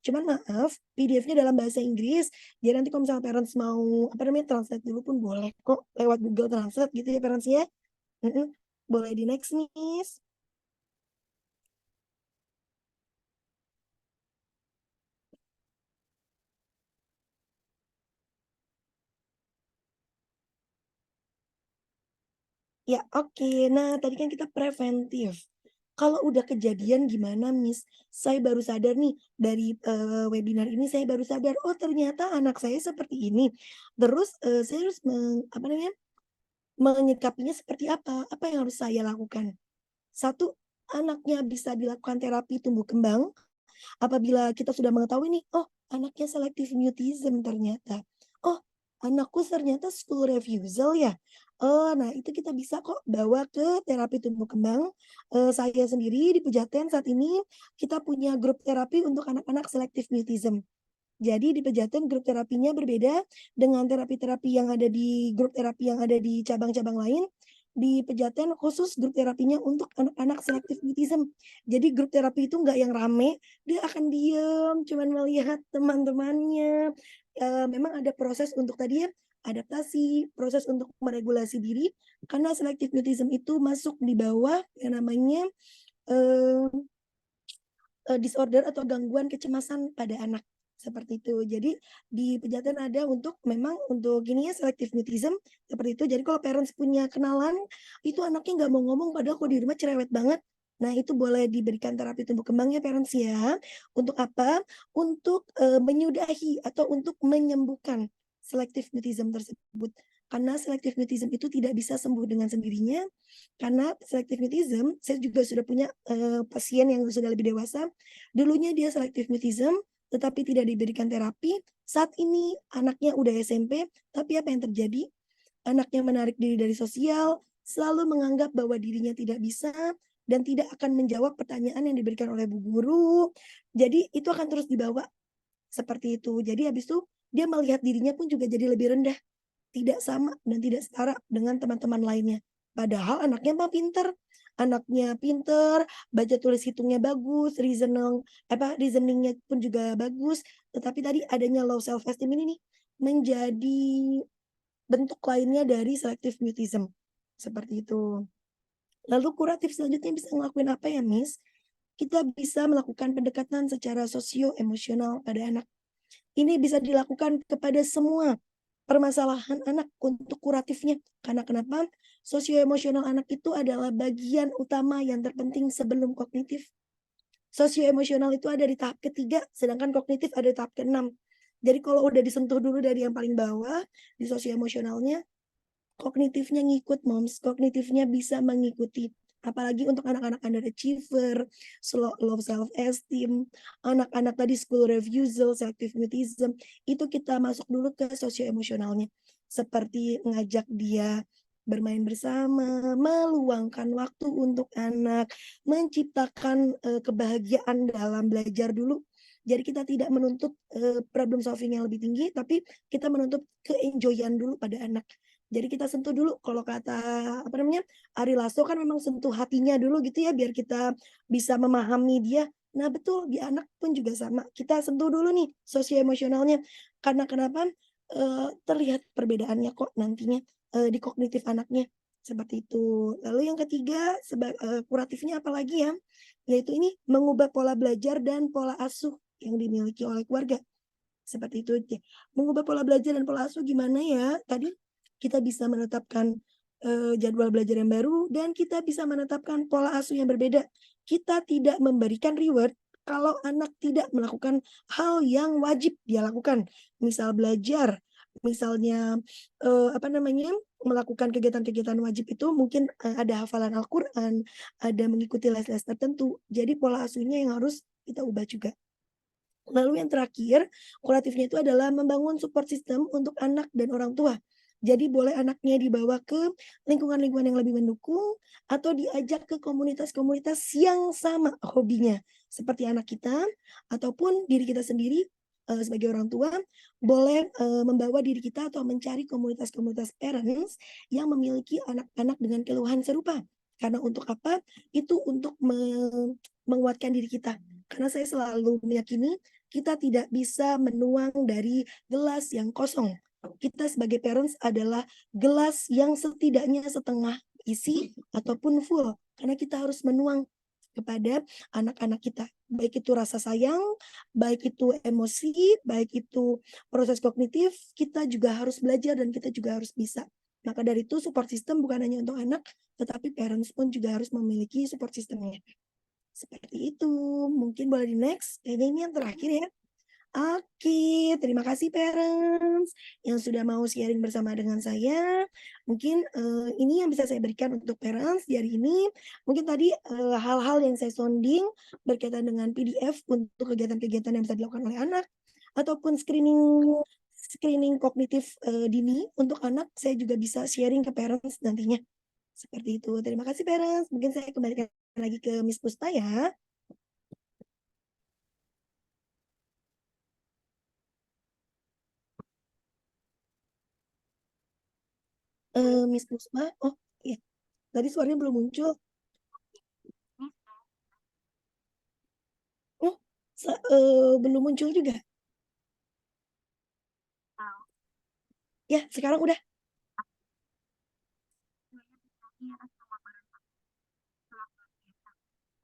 Cuman maaf, PDF-nya dalam bahasa Inggris. Jadi nanti kalau misalnya parents mau apa namanya translate dulu pun boleh kok lewat Google Translate gitu ya parents ya. Boleh di next, Miss. Ya, oke. Nah, tadi kan kita preventif. Kalau udah kejadian gimana, Miss? Saya baru sadar nih dari webinar ini saya baru sadar, oh ternyata anak saya seperti ini. Terus saya harus menyikapinya seperti apa? Apa yang harus saya lakukan? Satu, anaknya bisa dilakukan terapi tumbuh kembang apabila kita sudah mengetahui nih, oh anaknya selective mutism ternyata. Oh, anakku ternyata school refusal ya. Oh, nah itu kita bisa kok bawa ke terapi tumbuh kembang. Saya sendiri di Pejaten saat ini kita punya grup terapi untuk anak-anak selective mutism. Jadi di Pejaten grup terapinya berbeda dengan terapi-terapi yang ada di grup terapi yang ada di cabang-cabang lain. Di Pejaten khusus grup terapinya untuk anak-anak selective mutism. Jadi grup terapi itu nggak yang rame, dia akan diem, cuman melihat teman-temannya. Memang ada proses untuk tadi ya, adaptasi, proses untuk meregulasi diri, karena selective mutism itu masuk di bawah yang namanya disorder atau gangguan kecemasan pada anak. Seperti itu. Jadi di Pejaten ada untuk memang untuk gini ya selective mutism seperti itu. Jadi kalau parents punya kenalan itu anaknya nggak mau ngomong padahal kalau di rumah cerewet banget. Nah itu boleh diberikan terapi tumbuh kembang ya parents ya. Untuk apa? Untuk menyudahi atau untuk menyembuhkan selective mutism tersebut. Karena selective mutism itu tidak bisa sembuh dengan sendirinya. Karena selective mutism, saya juga sudah punya pasien yang sudah lebih dewasa. Dulunya dia selective mutism, tetapi tidak diberikan terapi. Saat ini anaknya udah SMP, tapi apa yang terjadi? Anaknya menarik diri dari sosial, selalu menganggap bahwa dirinya tidak bisa, dan tidak akan menjawab pertanyaan yang diberikan oleh bu guru. Jadi itu akan terus dibawa seperti itu. Jadi habis itu dia melihat dirinya pun juga jadi lebih rendah. Tidak sama dan tidak setara dengan teman-teman lainnya. Padahal anaknya mah pinter. Anaknya pinter, baca tulis hitungnya bagus, reasoningnya pun juga bagus. Tetapi tadi adanya low self esteem ini nih menjadi bentuk lainnya dari selective mutism. Seperti itu. Lalu kuratif selanjutnya bisa ngelakuin apa ya, Miss? Kita bisa melakukan pendekatan secara sosio-emosional pada anak. Ini bisa dilakukan kepada semua permasalahan anak untuk kuratifnya. Karena kenapa? Sosioemosional anak itu adalah bagian utama yang terpenting sebelum kognitif. Sosioemosional itu ada di tahap ketiga, sedangkan kognitif ada di tahap ke-6. Jadi kalau udah disentuh dulu dari yang paling bawah, di sosioemosionalnya, kognitifnya ngikut, moms. Kognitifnya bisa mengikuti. Apalagi untuk anak-anak underachiever, low self-esteem, anak-anak tadi school refusal, selective mutism, itu kita masuk dulu ke sosioemosionalnya. Seperti ngajak dia bermain bersama, meluangkan waktu untuk anak, menciptakan kebahagiaan dalam belajar dulu. Jadi kita tidak menuntut problem solving yang lebih tinggi, tapi kita menuntut ke-enjoyan dulu pada anak. Jadi kita sentuh dulu, kalau kata Ari Lasso kan memang sentuh hatinya dulu gitu ya, biar kita bisa memahami dia. Nah betul, di anak pun juga sama. Kita sentuh dulu nih sosioemosionalnya. Karena kenapa? Terlihat perbedaannya kok nantinya di kognitif anaknya. Seperti itu. Lalu yang ketiga, kuratifnya apalagi ya? Yaitu ini mengubah pola belajar dan pola asuh yang dimiliki oleh keluarga. Seperti itu. Mengubah pola belajar dan pola asuh gimana ya? Tadi kita bisa menetapkan jadwal belajar yang baru dan kita bisa menetapkan pola asuh yang berbeda. Kita tidak memberikan reward kalau anak tidak melakukan hal yang wajib dia lakukan. Misal belajar, misalnya melakukan kegiatan-kegiatan wajib itu mungkin ada hafalan Al-Quran, ada mengikuti les-les tertentu. Jadi pola asuhnya yang harus kita ubah juga. Lalu yang terakhir, kuratifnya itu adalah membangun support system untuk anak dan orang tua. Jadi boleh anaknya dibawa ke lingkungan-lingkungan yang lebih mendukung atau diajak ke komunitas-komunitas yang sama hobinya. Seperti anak kita ataupun diri kita sendiri sebagai orang tua boleh membawa diri kita atau mencari komunitas-komunitas parents yang memiliki anak-anak dengan keluhan serupa. Karena untuk apa? Itu untuk menguatkan diri kita. Karena saya selalu meyakini kita tidak bisa menuang dari gelas yang kosong. Kita sebagai parents adalah gelas yang setidaknya setengah isi ataupun full. Karena kita harus menuang kepada anak-anak kita. Baik itu rasa sayang, baik itu emosi, baik itu proses kognitif, kita juga harus belajar dan kita juga harus bisa. Maka dari itu support system bukan hanya untuk anak, tetapi parents pun juga harus memiliki support systemnya. Seperti itu. Mungkin boleh di-next. Kayaknya ini yang terakhir ya. Oke, terima kasih parents yang sudah mau sharing bersama dengan saya. Mungkin ini yang bisa saya berikan untuk parents di hari ini. Mungkin tadi hal-hal yang saya sounding berkaitan dengan PDF untuk kegiatan-kegiatan yang bisa dilakukan oleh anak ataupun screening kognitif dini untuk anak, saya juga bisa sharing ke parents nantinya. Seperti itu. Terima kasih parents. Mungkin saya kembalikan lagi ke Miss Puspa ya. Miss Puspa, oh iya, tadi suaranya belum muncul. Oh, belum muncul juga. Ya, sekarang udah.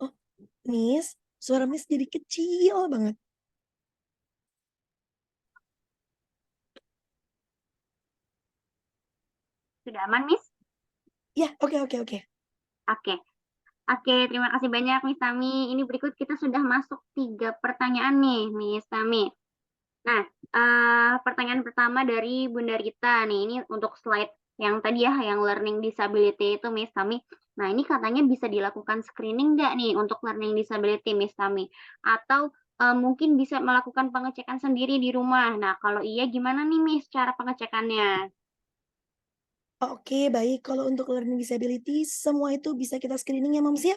Oh, Miss, suara Miss jadi kecil banget. Sudah aman, Miss? Ya, oke. Oke. Oke, terima kasih banyak Miss Tami. Ini berikut kita sudah masuk 3 pertanyaan nih, Miss Tami. Nah, pertanyaan pertama dari Bunda Rita nih, ini untuk slide yang tadi ya, yang learning disability itu Miss Tami. Nah, ini katanya bisa dilakukan screening nggak nih untuk learning disability Miss Tami? Atau mungkin bisa melakukan pengecekan sendiri di rumah. Nah, kalau iya gimana nih Miss cara pengecekannya? Oke, baik. Kalau untuk learning disability, semua itu bisa kita screening ya, Moms ya.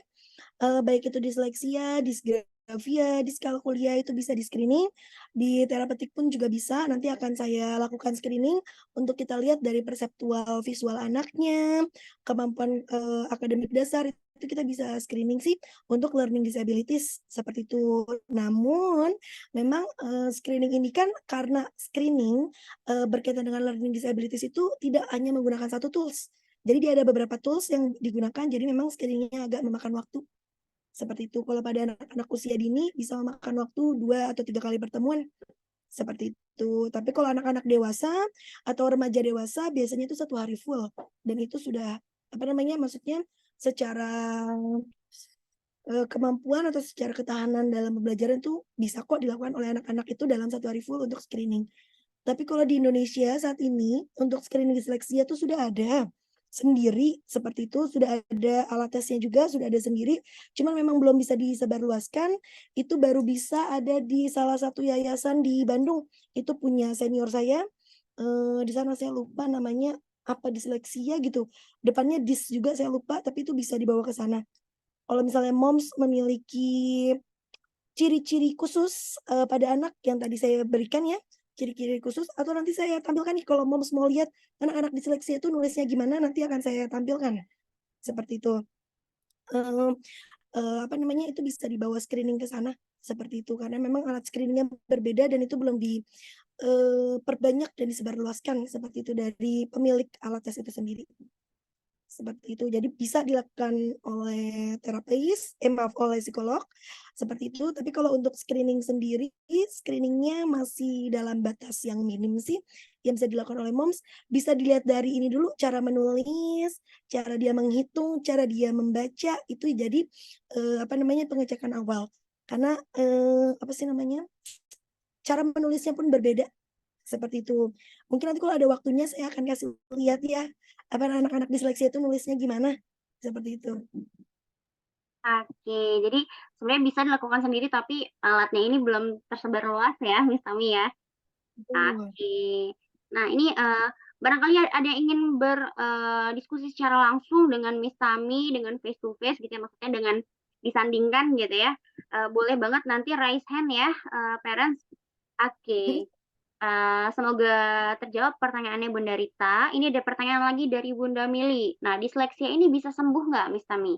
Baik itu disleksia, disgrafia, diskalkulia itu bisa di-screening. Di terapeutik pun juga bisa, nanti akan saya lakukan screening untuk kita lihat dari perseptual visual anaknya, kemampuan, akademik dasar, itu kita bisa screening sih untuk learning disabilities, seperti itu. Namun memang, screening ini kan karena screening, berkaitan dengan learning disabilities itu tidak hanya menggunakan satu tools. Jadi dia ada beberapa tools yang digunakan, jadi memang screening-nya agak memakan waktu. Seperti itu. Kalau pada anak-anak usia dini bisa memakan waktu 2 atau 3 kali pertemuan, seperti itu. Tapi kalau anak-anak dewasa atau remaja dewasa biasanya itu 1 hari full dan itu sudah, apa namanya, maksudnya secara, kemampuan atau secara ketahanan dalam pembelajaran itu bisa kok dilakukan oleh anak-anak itu dalam 1 hari full untuk screening. Tapi kalau di Indonesia saat ini untuk screening disleksia itu sudah ada sendiri seperti itu, sudah ada alat tesnya juga, sudah ada sendiri, cuman memang belum bisa disebarluaskan, itu baru bisa ada di salah satu yayasan di Bandung, itu punya senior saya, di sana saya lupa namanya apa, disleksia gitu, depannya dis juga saya lupa, tapi itu bisa dibawa ke sana. Kalau misalnya moms memiliki ciri-ciri khusus, pada anak yang tadi saya berikan ya, ciri-ciri khusus atau nanti saya tampilkan nih kalau moms mau lihat anak-anak disleksia itu nulisnya gimana nanti akan saya tampilkan, seperti itu. Eee apa namanya, itu bisa dibawa screening ke sana, seperti itu. Karena memang alat screening-nya berbeda dan itu belum perbanyak dan disebarluaskan, seperti itu dari pemilik alat tes itu sendiri. Seperti itu. Jadi bisa dilakukan oleh terapis, maaf, oleh psikolog, seperti itu. Tapi kalau untuk screening sendiri, screening-nya masih dalam batas yang minim sih, yang bisa dilakukan oleh moms. Bisa dilihat dari ini dulu, cara menulis, cara dia menghitung, cara dia membaca, itu jadi, apa namanya, pengecekan awal. Karena, apa sih namanya, cara menulisnya pun berbeda. Seperti itu. Mungkin nanti kalau ada waktunya saya akan kasih lihat ya, apa anak-anak disleksia itu nulisnya gimana, seperti itu. Oke, jadi sebenarnya bisa dilakukan sendiri tapi alatnya ini belum tersebar luas ya, Miss Tami ya? Betul. Oke. Nah ini, barangkali ada yang ingin diskusi secara langsung dengan Miss Tami, dengan face to face gitu ya, maksudnya dengan disandingkan gitu ya, boleh banget nanti raise hand ya, parents. Oke. Semoga terjawab pertanyaannya Bunda Rita. Ini ada pertanyaan lagi dari Bunda Mili. Nah, disleksia ini bisa sembuh nggak, Miss Tami?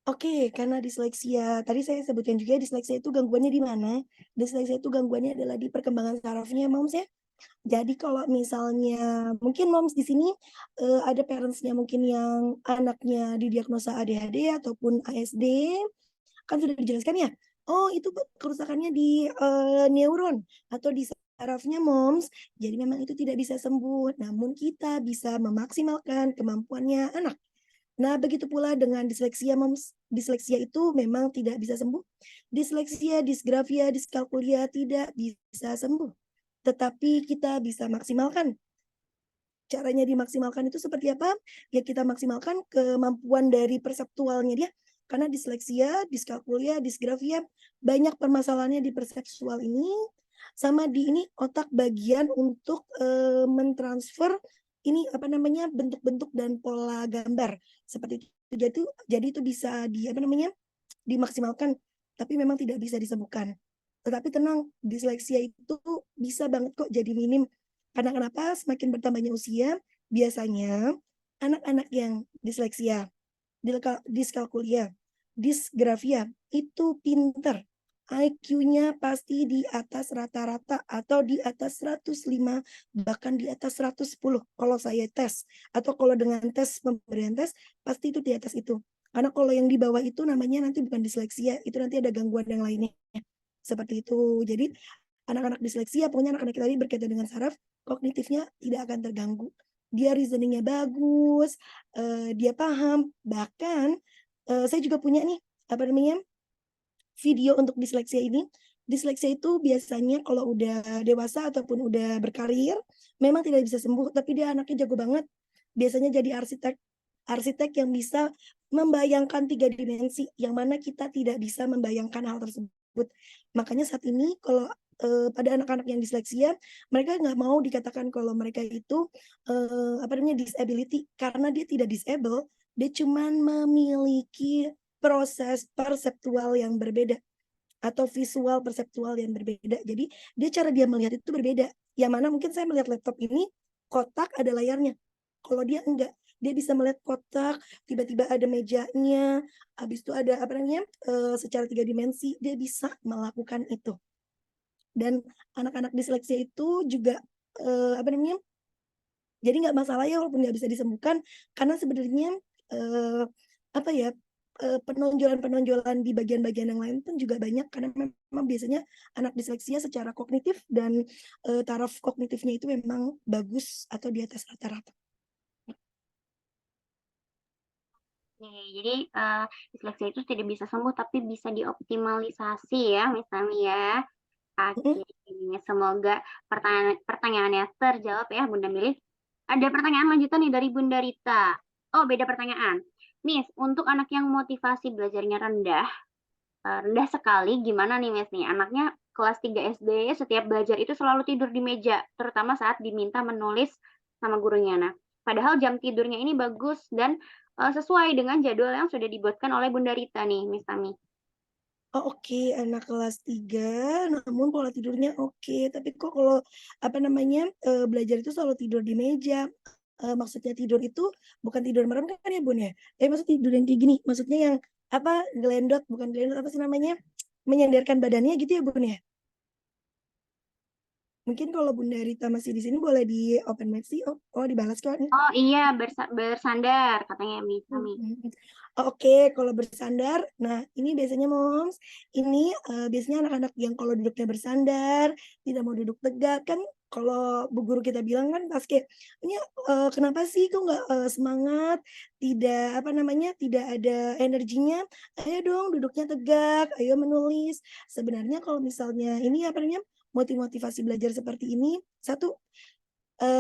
Oke, karena disleksia, tadi saya sebutkan juga disleksia itu gangguannya di mana? Disleksia itu gangguannya adalah di perkembangan sarafnya, moms ya. Jadi kalau misalnya mungkin moms di sini, ada parents-nya mungkin yang anaknya didiagnosa ADHD ataupun ASD, kan sudah dijelaskan ya, oh itu kerusakannya di, neuron atau di sarafnya moms, jadi memang itu tidak bisa sembuh, namun kita bisa memaksimalkan kemampuannya anak. Nah, begitu pula dengan disleksia, Moms. Disleksia itu memang tidak bisa sembuh. Disleksia, disgrafia, diskalkulia tidak bisa sembuh. Tetapi kita bisa maksimalkan. Caranya dimaksimalkan itu seperti apa? Ya kita maksimalkan kemampuan dari perseptualnya dia. Karena disleksia, diskalkulia, disgrafia, banyak permasalahannya di perseptual ini. Sama di ini otak bagian untuk mentransfer ini apa namanya bentuk-bentuk dan pola gambar seperti itu. Jadi itu bisa dimaksimalkan, tapi memang tidak bisa disembuhkan. Tetapi tenang, disleksia itu bisa banget kok jadi minim. Karena kenapa? Semakin bertambahnya usia, biasanya anak-anak yang disleksia, diskalkulia, disgrafia itu pinter. IQ-nya pasti di atas rata-rata atau di atas 105, bahkan di atas 110 kalau saya tes. Atau kalau dengan tes, pemberian tes, pasti itu di atas itu. Karena kalau yang di bawah itu namanya nanti bukan disleksia, itu nanti ada gangguan yang lainnya. Seperti itu. Jadi anak-anak disleksia, pokoknya anak-anak tadi berkaitan dengan saraf, kognitifnya tidak akan terganggu. Dia reasoningnya bagus, dia paham. Bahkan saya juga punya nih, video untuk disleksia ini. Disleksia itu biasanya kalau udah dewasa ataupun udah berkarir, memang tidak bisa sembuh, tapi dia anaknya jago banget. Biasanya jadi arsitek yang bisa membayangkan 3 dimensi, yang mana kita tidak bisa membayangkan hal tersebut. Makanya saat ini kalau pada anak-anak yang disleksia, mereka nggak mau dikatakan kalau mereka itu disability, karena dia tidak disable, dia cuman memiliki proses perseptual yang berbeda atau visual perseptual yang berbeda. Jadi cara dia melihat itu berbeda. Yang mana mungkin saya melihat laptop ini kotak ada layarnya. Kalau dia enggak, dia bisa melihat kotak, tiba-tiba ada mejanya, habis itu ada secara 3 dimensi, dia bisa melakukan itu. Dan anak-anak disleksia itu juga jadi nggak masalah ya walaupun nggak bisa disembuhkan, karena sebenarnya penonjolan-penonjolan di bagian-bagian yang lain pun juga banyak, karena memang biasanya anak disleksia secara kognitif dan taraf kognitifnya itu memang bagus atau di atas rata-rata. Oke, jadi disleksia itu tidak bisa sembuh tapi bisa dioptimalisasi ya, misalnya ya. Oke, semoga pertanyaannya terjawab ya, Bunda Milih. Ada pertanyaan lanjutan nih dari Bunda Rita. Oh, beda pertanyaan. Miss, untuk anak yang motivasi belajarnya rendah sekali, gimana nih Miss nih? Anaknya kelas 3 SD, setiap belajar itu selalu tidur di meja, terutama saat diminta menulis sama gurunya. Nah, padahal jam tidurnya ini bagus dan sesuai dengan jadwal yang sudah dibuatkan oleh Bunda Rita nih, Miss Tami. Oh, oke, anak kelas 3, namun pola tidurnya oke. Tapi kok kalau belajar itu selalu tidur di meja. Maksudnya tidur itu bukan tidur merem kan ya, Bun, ya? Maksud tidur yang kayak gini, maksudnya yang gelendot, bukan gelendot, apa sih namanya? Menyandarkan badannya gitu ya, Bun, ya? Mungkin kalau Bunda Rita masih di sini boleh di open mic sih. Oh, dibalas kok nih. Oh iya, bersandar katanya Miss Tami. Oke, kalau bersandar, nah ini biasanya Moms, ini biasanya anak-anak yang kalau duduknya bersandar, tidak mau duduk tegak, kan kalau bu guru kita bilang kan pas kayak, ini kenapa sih kok nggak semangat, tidak tidak ada energinya, ayo dong duduknya tegak, ayo menulis. Sebenarnya kalau misalnya ini motivasi belajar seperti ini, satu,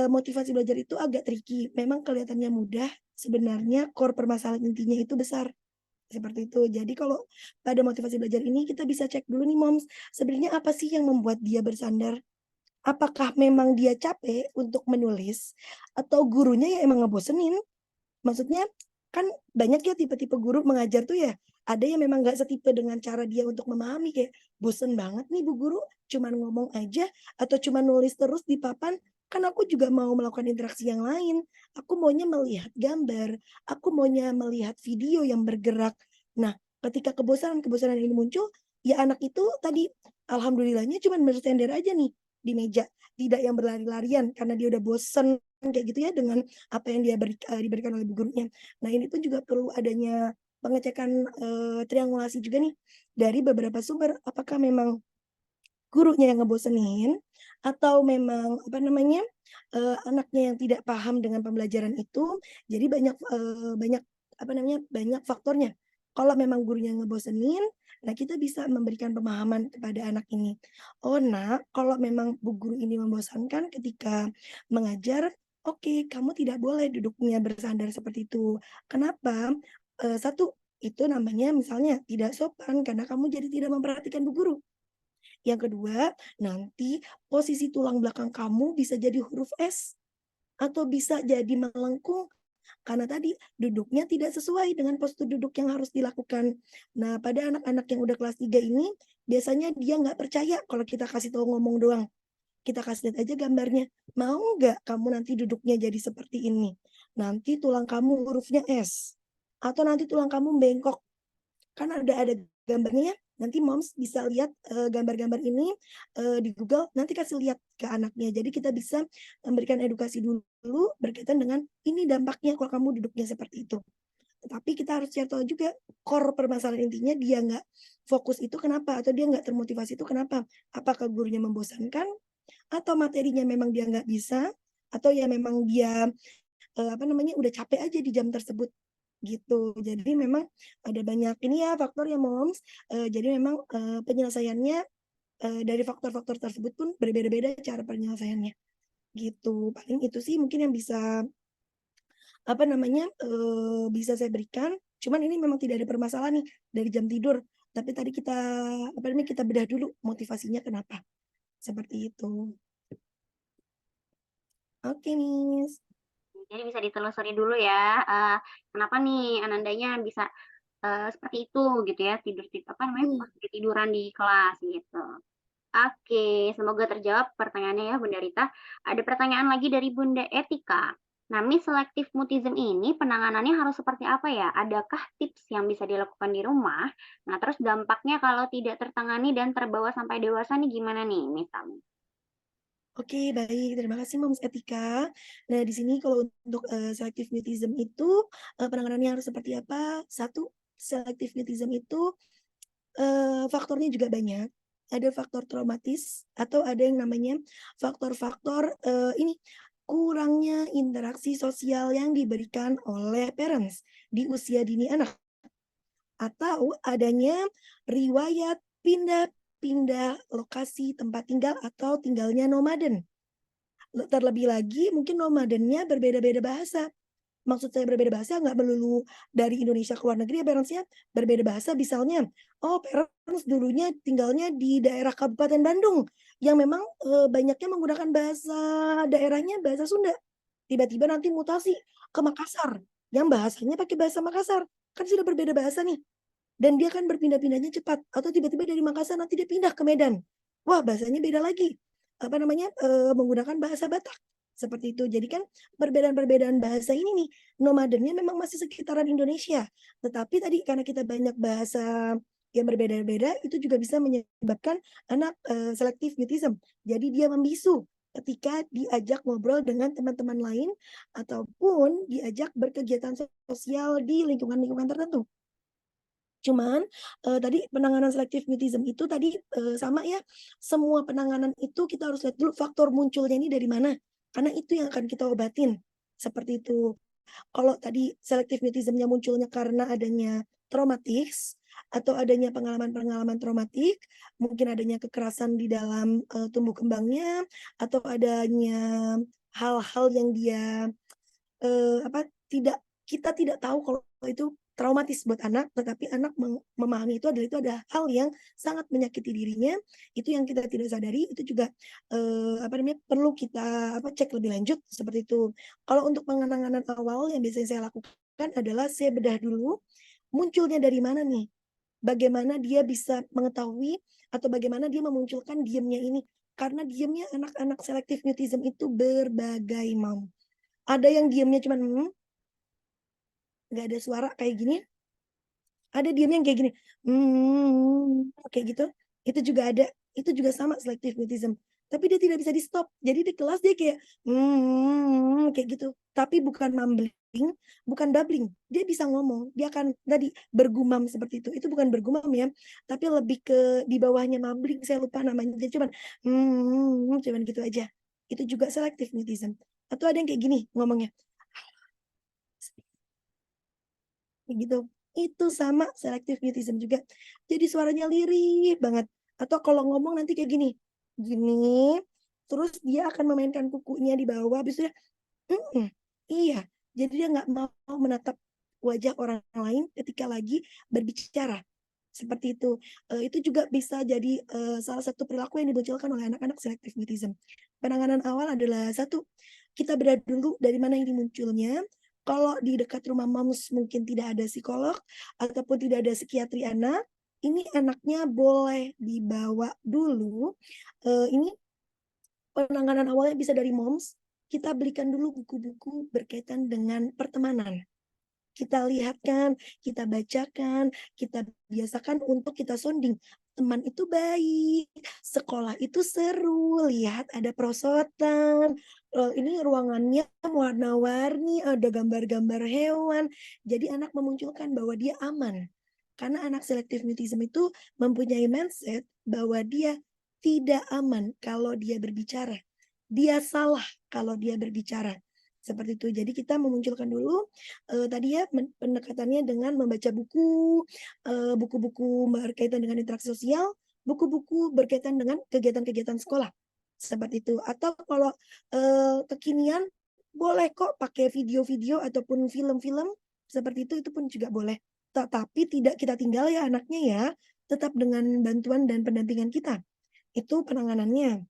motivasi belajar itu agak tricky. Memang kelihatannya mudah, sebenarnya core permasalahan intinya itu besar. Seperti itu. Jadi kalau pada motivasi belajar ini kita bisa cek dulu nih Moms, sebenarnya apa sih yang membuat dia bersandar? Apakah memang dia capek untuk menulis atau gurunya yang emang ngebosenin? Maksudnya kan banyak ya tipe-tipe guru mengajar tuh ya, ada yang memang nggak setipe dengan cara dia untuk memahami, kayak bosen banget nih Bu Guru, cuman ngomong aja atau cuman nulis terus di papan, kan aku juga mau melakukan interaksi yang lain. Aku maunya melihat gambar, aku maunya melihat video yang bergerak. Nah, ketika kebosanan ini muncul, ya anak itu tadi alhamdulillahnya cuman bersender aja nih di meja, tidak yang berlari-larian karena dia udah bosen kayak gitu ya dengan apa yang diberikan oleh bu gurunya. Nah, ini pun juga perlu adanya pengecekan triangulasi juga nih dari beberapa sumber, apakah memang gurunya yang ngebosenin atau memang anaknya yang tidak paham dengan pembelajaran itu. Jadi banyak banyak faktornya. Kalau memang gurunya ngebosenin, nah kita bisa memberikan pemahaman kepada anak ini. Oh nak, kalau memang bu guru ini membosankan ketika mengajar, oke, kamu tidak boleh duduknya bersandar seperti itu. Kenapa? Satu, itu namanya misalnya tidak sopan karena kamu jadi tidak memperhatikan bu guru. Yang kedua, nanti posisi tulang belakang kamu bisa jadi huruf S atau bisa jadi melengkung karena tadi duduknya tidak sesuai dengan postur duduk yang harus dilakukan. Nah, pada anak-anak yang udah kelas 3 ini, biasanya dia nggak percaya kalau kita kasih tahu ngomong doang. Kita kasih lihat aja gambarnya. Mau nggak kamu nanti duduknya jadi seperti ini? Nanti tulang kamu hurufnya S. Atau nanti tulang kamu bengkok. Kan ada gambarnya ya. Nanti moms bisa lihat gambar-gambar ini di Google, nanti kasih lihat ke anaknya. Jadi kita bisa memberikan edukasi dulu berkaitan dengan ini dampaknya kalau kamu duduknya seperti itu. Tetapi kita harus cari tahu juga core permasalahan intinya dia nggak fokus itu kenapa, atau dia nggak termotivasi itu kenapa. Apakah gurunya membosankan, atau materinya memang dia nggak bisa, atau ya memang dia udah capek aja di jam tersebut gitu. Jadi memang ada banyak ini ya faktor ya moms. Jadi memang penyelesaiannya dari faktor-faktor tersebut pun berbeda-beda cara penyelesaiannya gitu. Paling itu sih mungkin yang bisa bisa saya berikan. Cuman ini memang tidak ada permasalahan nih dari jam tidur. Tapi tadi kita bedah dulu motivasinya kenapa. Seperti itu. Oke, Nis. Jadi bisa ditelusuri dulu ya, kenapa nih Anandanya bisa seperti itu gitu ya, pas ketiduran di kelas gitu. Oke, semoga terjawab pertanyaannya ya Bunda Rita. Ada pertanyaan lagi dari Bunda Etika. Nah, Miss Selective Mutism ini penanganannya harus seperti apa ya? Adakah tips yang bisa dilakukan di rumah? Nah, terus dampaknya kalau tidak tertangani dan terbawa sampai dewasa nih gimana nih misalnya? Oke, baik. Terima kasih Moms Etika. Nah, di sini kalau untuk selective mutism itu penanganannya harus seperti apa? Satu, selective mutism itu faktornya juga banyak. Ada faktor traumatis atau ada yang namanya faktor-faktor ini kurangnya interaksi sosial yang diberikan oleh parents di usia dini anak. Atau adanya riwayat pindah lokasi tempat tinggal atau tinggalnya nomaden. Terlebih lagi mungkin nomadennya berbeda-beda bahasa. Maksud saya berbeda bahasa nggak melulu dari Indonesia ke luar negeri ya parentsnya, berbeda bahasa misalnya, oh parents dulunya tinggalnya di daerah Kabupaten Bandung yang memang banyaknya menggunakan bahasa daerahnya bahasa Sunda. Tiba-tiba nanti mutasi ke Makassar yang bahasanya pakai bahasa Makassar. Kan sudah berbeda bahasa nih. Dan dia kan berpindah-pindahnya cepat. Atau tiba-tiba dari Makassar nanti dia pindah ke Medan. Wah, bahasanya beda lagi. Menggunakan bahasa Batak. Seperti itu. Jadi kan perbedaan-perbedaan bahasa ini nih, nomadennya memang masih sekitaran Indonesia. Tetapi tadi karena kita banyak bahasa yang berbeda-beda, itu juga bisa menyebabkan anak selective mutism. Jadi dia membisu ketika diajak ngobrol dengan teman-teman lain ataupun diajak berkegiatan sosial di lingkungan-lingkungan tertentu. Cuman tadi penanganan selective mutism itu tadi sama ya, semua penanganan itu kita harus lihat dulu faktor munculnya ini dari mana, karena itu yang akan kita obatin, seperti itu. Kalau tadi selective mutism-nya munculnya karena adanya traumatis atau adanya pengalaman-pengalaman traumatik, mungkin adanya kekerasan di dalam tumbuh kembangnya atau adanya hal-hal yang dia kita tidak tahu kalau itu traumatis buat anak, tetapi anak memahami itu ada hal yang sangat menyakiti dirinya, itu yang kita tidak sadari, itu juga perlu kita cek lebih lanjut seperti itu. Kalau untuk penanganan awal yang biasanya saya lakukan adalah saya bedah dulu munculnya dari mana nih, bagaimana dia bisa mengetahui atau bagaimana dia memunculkan diamnya ini, karena diamnya anak-anak selective mutism itu berbagai macam. Ada yang diamnya cuma nggak ada suara kayak gini, ada diamnya yang kayak gini, kayak gitu, itu juga ada, itu juga sama selective mutism. Tapi dia tidak bisa di stop, jadi di kelas dia kayak kayak gitu, tapi bukan mumbling, bukan babbling, dia bisa ngomong, dia akan tadi bergumam seperti itu bukan bergumam ya, tapi lebih ke di bawahnya mumbling, saya lupa namanya, dia cuman cuman gitu aja, itu juga selective mutism. Atau ada yang kayak gini ngomongnya, kayak gitu. Itu sama selective mutism juga. Jadi suaranya lirih banget. Atau kalau ngomong nanti kayak gini. Gini, terus dia akan memainkan kukunya di bawah, habis itu dia, iya. Jadi dia nggak mau menatap wajah orang lain ketika lagi berbicara. Seperti itu. Itu juga bisa jadi salah satu perilaku yang dimunculkan oleh anak-anak selective mutism. Penanganan awal adalah satu, kita bedah dulu dari mana ini munculnya. Kalau di dekat rumah moms mungkin tidak ada psikolog ataupun tidak ada psikiatri anak, ini anaknya boleh dibawa dulu. Ini penanganan awalnya bisa dari moms. Kita belikan dulu buku-buku berkaitan dengan pertemanan. Kita lihatkan, kita bacakan, kita biasakan untuk kita sounding. Teman itu baik, sekolah itu seru, lihat ada perosotan, ini ruangannya warna-warni, ada gambar-gambar hewan. Jadi anak memunculkan bahwa dia aman. Karena anak selective mutism itu mempunyai mindset bahwa dia tidak aman kalau dia berbicara. Dia salah kalau dia berbicara. Seperti itu. Jadi kita memunculkan dulu tadi ya pendekatannya dengan membaca buku, buku-buku berkaitan dengan interaksi sosial, buku-buku berkaitan dengan kegiatan-kegiatan sekolah. Seperti itu. Atau kalau kekinian boleh kok pakai video-video ataupun film-film seperti itu pun juga boleh. Tetapi tidak kita tinggal ya anaknya ya, tetap dengan bantuan dan pendampingan kita. Itu penanganannya.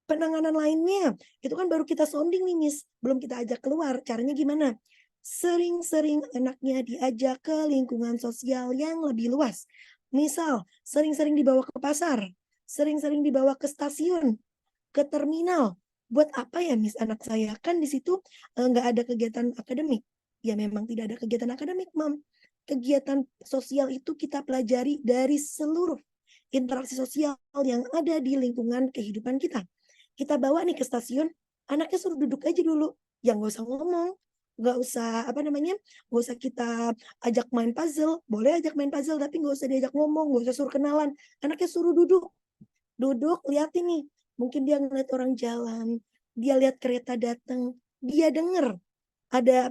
Penanganan lainnya, itu kan baru kita sounding nih Miss, belum kita ajak keluar. Caranya gimana? Sering-sering anaknya diajak ke lingkungan sosial yang lebih luas. Misal, sering-sering dibawa ke pasar, sering-sering dibawa ke stasiun, ke terminal. Buat apa ya Miss anak saya? Kan di situ nggak ada kegiatan akademik. Ya memang tidak ada kegiatan akademik, Mam. Kegiatan sosial itu kita pelajari dari seluruh interaksi sosial yang ada di lingkungan kehidupan kita. Kita bawa nih ke stasiun, anaknya suruh duduk aja dulu, yang nggak usah ngomong, nggak usah nggak usah kita ajak main puzzle, boleh ajak main puzzle tapi nggak usah diajak ngomong, nggak usah suruh kenalan, anaknya suruh duduk, liatin nih, mungkin dia ngeliat orang jalan, dia lihat kereta datang, dia denger ada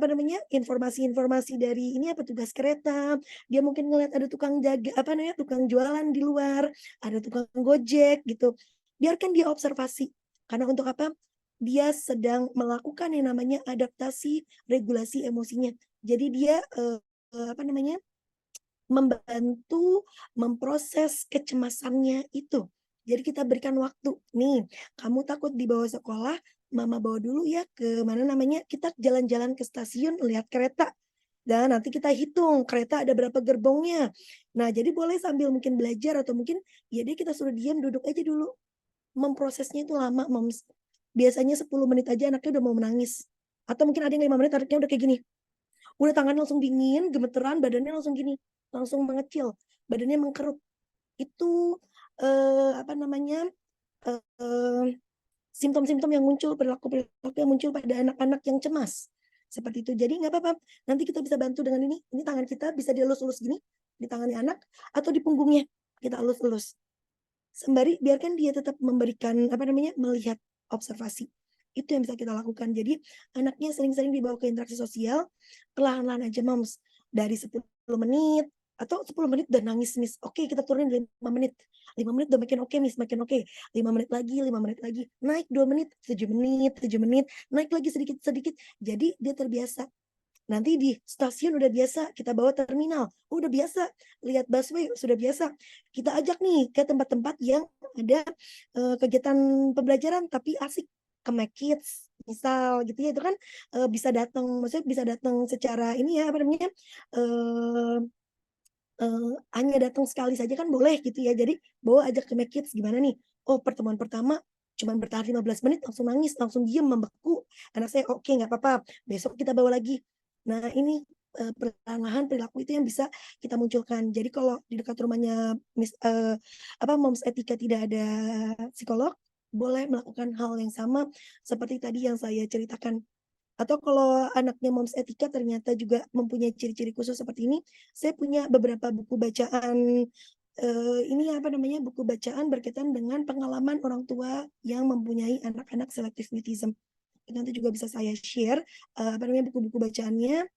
informasi-informasi dari ini petugas kereta, dia mungkin ngeliat ada tukang jaga tukang jualan di luar, ada tukang gojek gitu, biarkan dia observasi. Karena untuk apa? Dia sedang melakukan yang namanya adaptasi regulasi emosinya. Jadi dia membantu memproses kecemasannya itu. Jadi kita berikan waktu. Nih, kamu takut dibawa sekolah, mama bawa dulu ya ke kita jalan-jalan ke stasiun, lihat kereta. Dan nanti kita hitung kereta ada berapa gerbongnya. Nah, jadi boleh sambil mungkin belajar atau mungkin ya kita suruh diam, duduk aja dulu. Memprosesnya itu lama, Moms. Biasanya 10 menit aja anaknya udah mau menangis. Atau mungkin ada yang 5 menit anaknya udah kayak gini. Udah tangannya langsung dingin, gemeteran, badannya langsung gini. Langsung mengecil, badannya mengkerut. Itu simptom-simptom yang muncul, perilaku-perilaku yang muncul pada anak-anak yang cemas. Seperti itu. Jadi nggak apa-apa. Nanti kita bisa bantu dengan ini. Ini tangan kita bisa dielus-elus gini, di tangannya anak, atau di punggungnya. Kita elus-elus. Sembari biarkan dia tetap memberikan melihat observasi. Itu yang bisa kita lakukan. Jadi anaknya sering-sering dibawa ke interaksi sosial, perlahan-lahan aja Moms. Dari 10 menit, atau 10 menit udah nangis Miss. Oke, kita turunin 5 menit. 5 menit udah makin oke Miss, makin oke. 5 menit lagi, 5 menit lagi. Naik 2 menit, 7 menit, 7 menit. Naik lagi sedikit-sedikit. Jadi dia terbiasa. Nanti di stasiun udah biasa, kita bawa terminal. Udah biasa, lihat busway sudah biasa. Kita ajak nih ke tempat-tempat yang ada kegiatan pembelajaran tapi asik. Ke Make Kids, misal gitu ya, itu kan bisa datang, maksudnya bisa datang secara ini ya, hanya datang sekali saja kan boleh gitu ya. Jadi bawa ajak ke Make Kids gimana nih? Oh, pertemuan pertama cuma bertahan 15 menit langsung nangis, langsung diem, membeku. Anak saya oke, nggak apa-apa. Besok kita bawa lagi. Nah, ini perlahan perilaku itu yang bisa kita munculkan. Jadi kalau di dekat rumahnya Moms Etika tidak ada psikolog, boleh melakukan hal yang sama seperti tadi yang saya ceritakan. Atau kalau anaknya Moms Etika ternyata juga mempunyai ciri-ciri khusus seperti ini, saya punya beberapa buku bacaan buku bacaan berkaitan dengan pengalaman orang tua yang mempunyai anak-anak selective mutism. Nanti juga bisa saya share buku-buku bacaannya.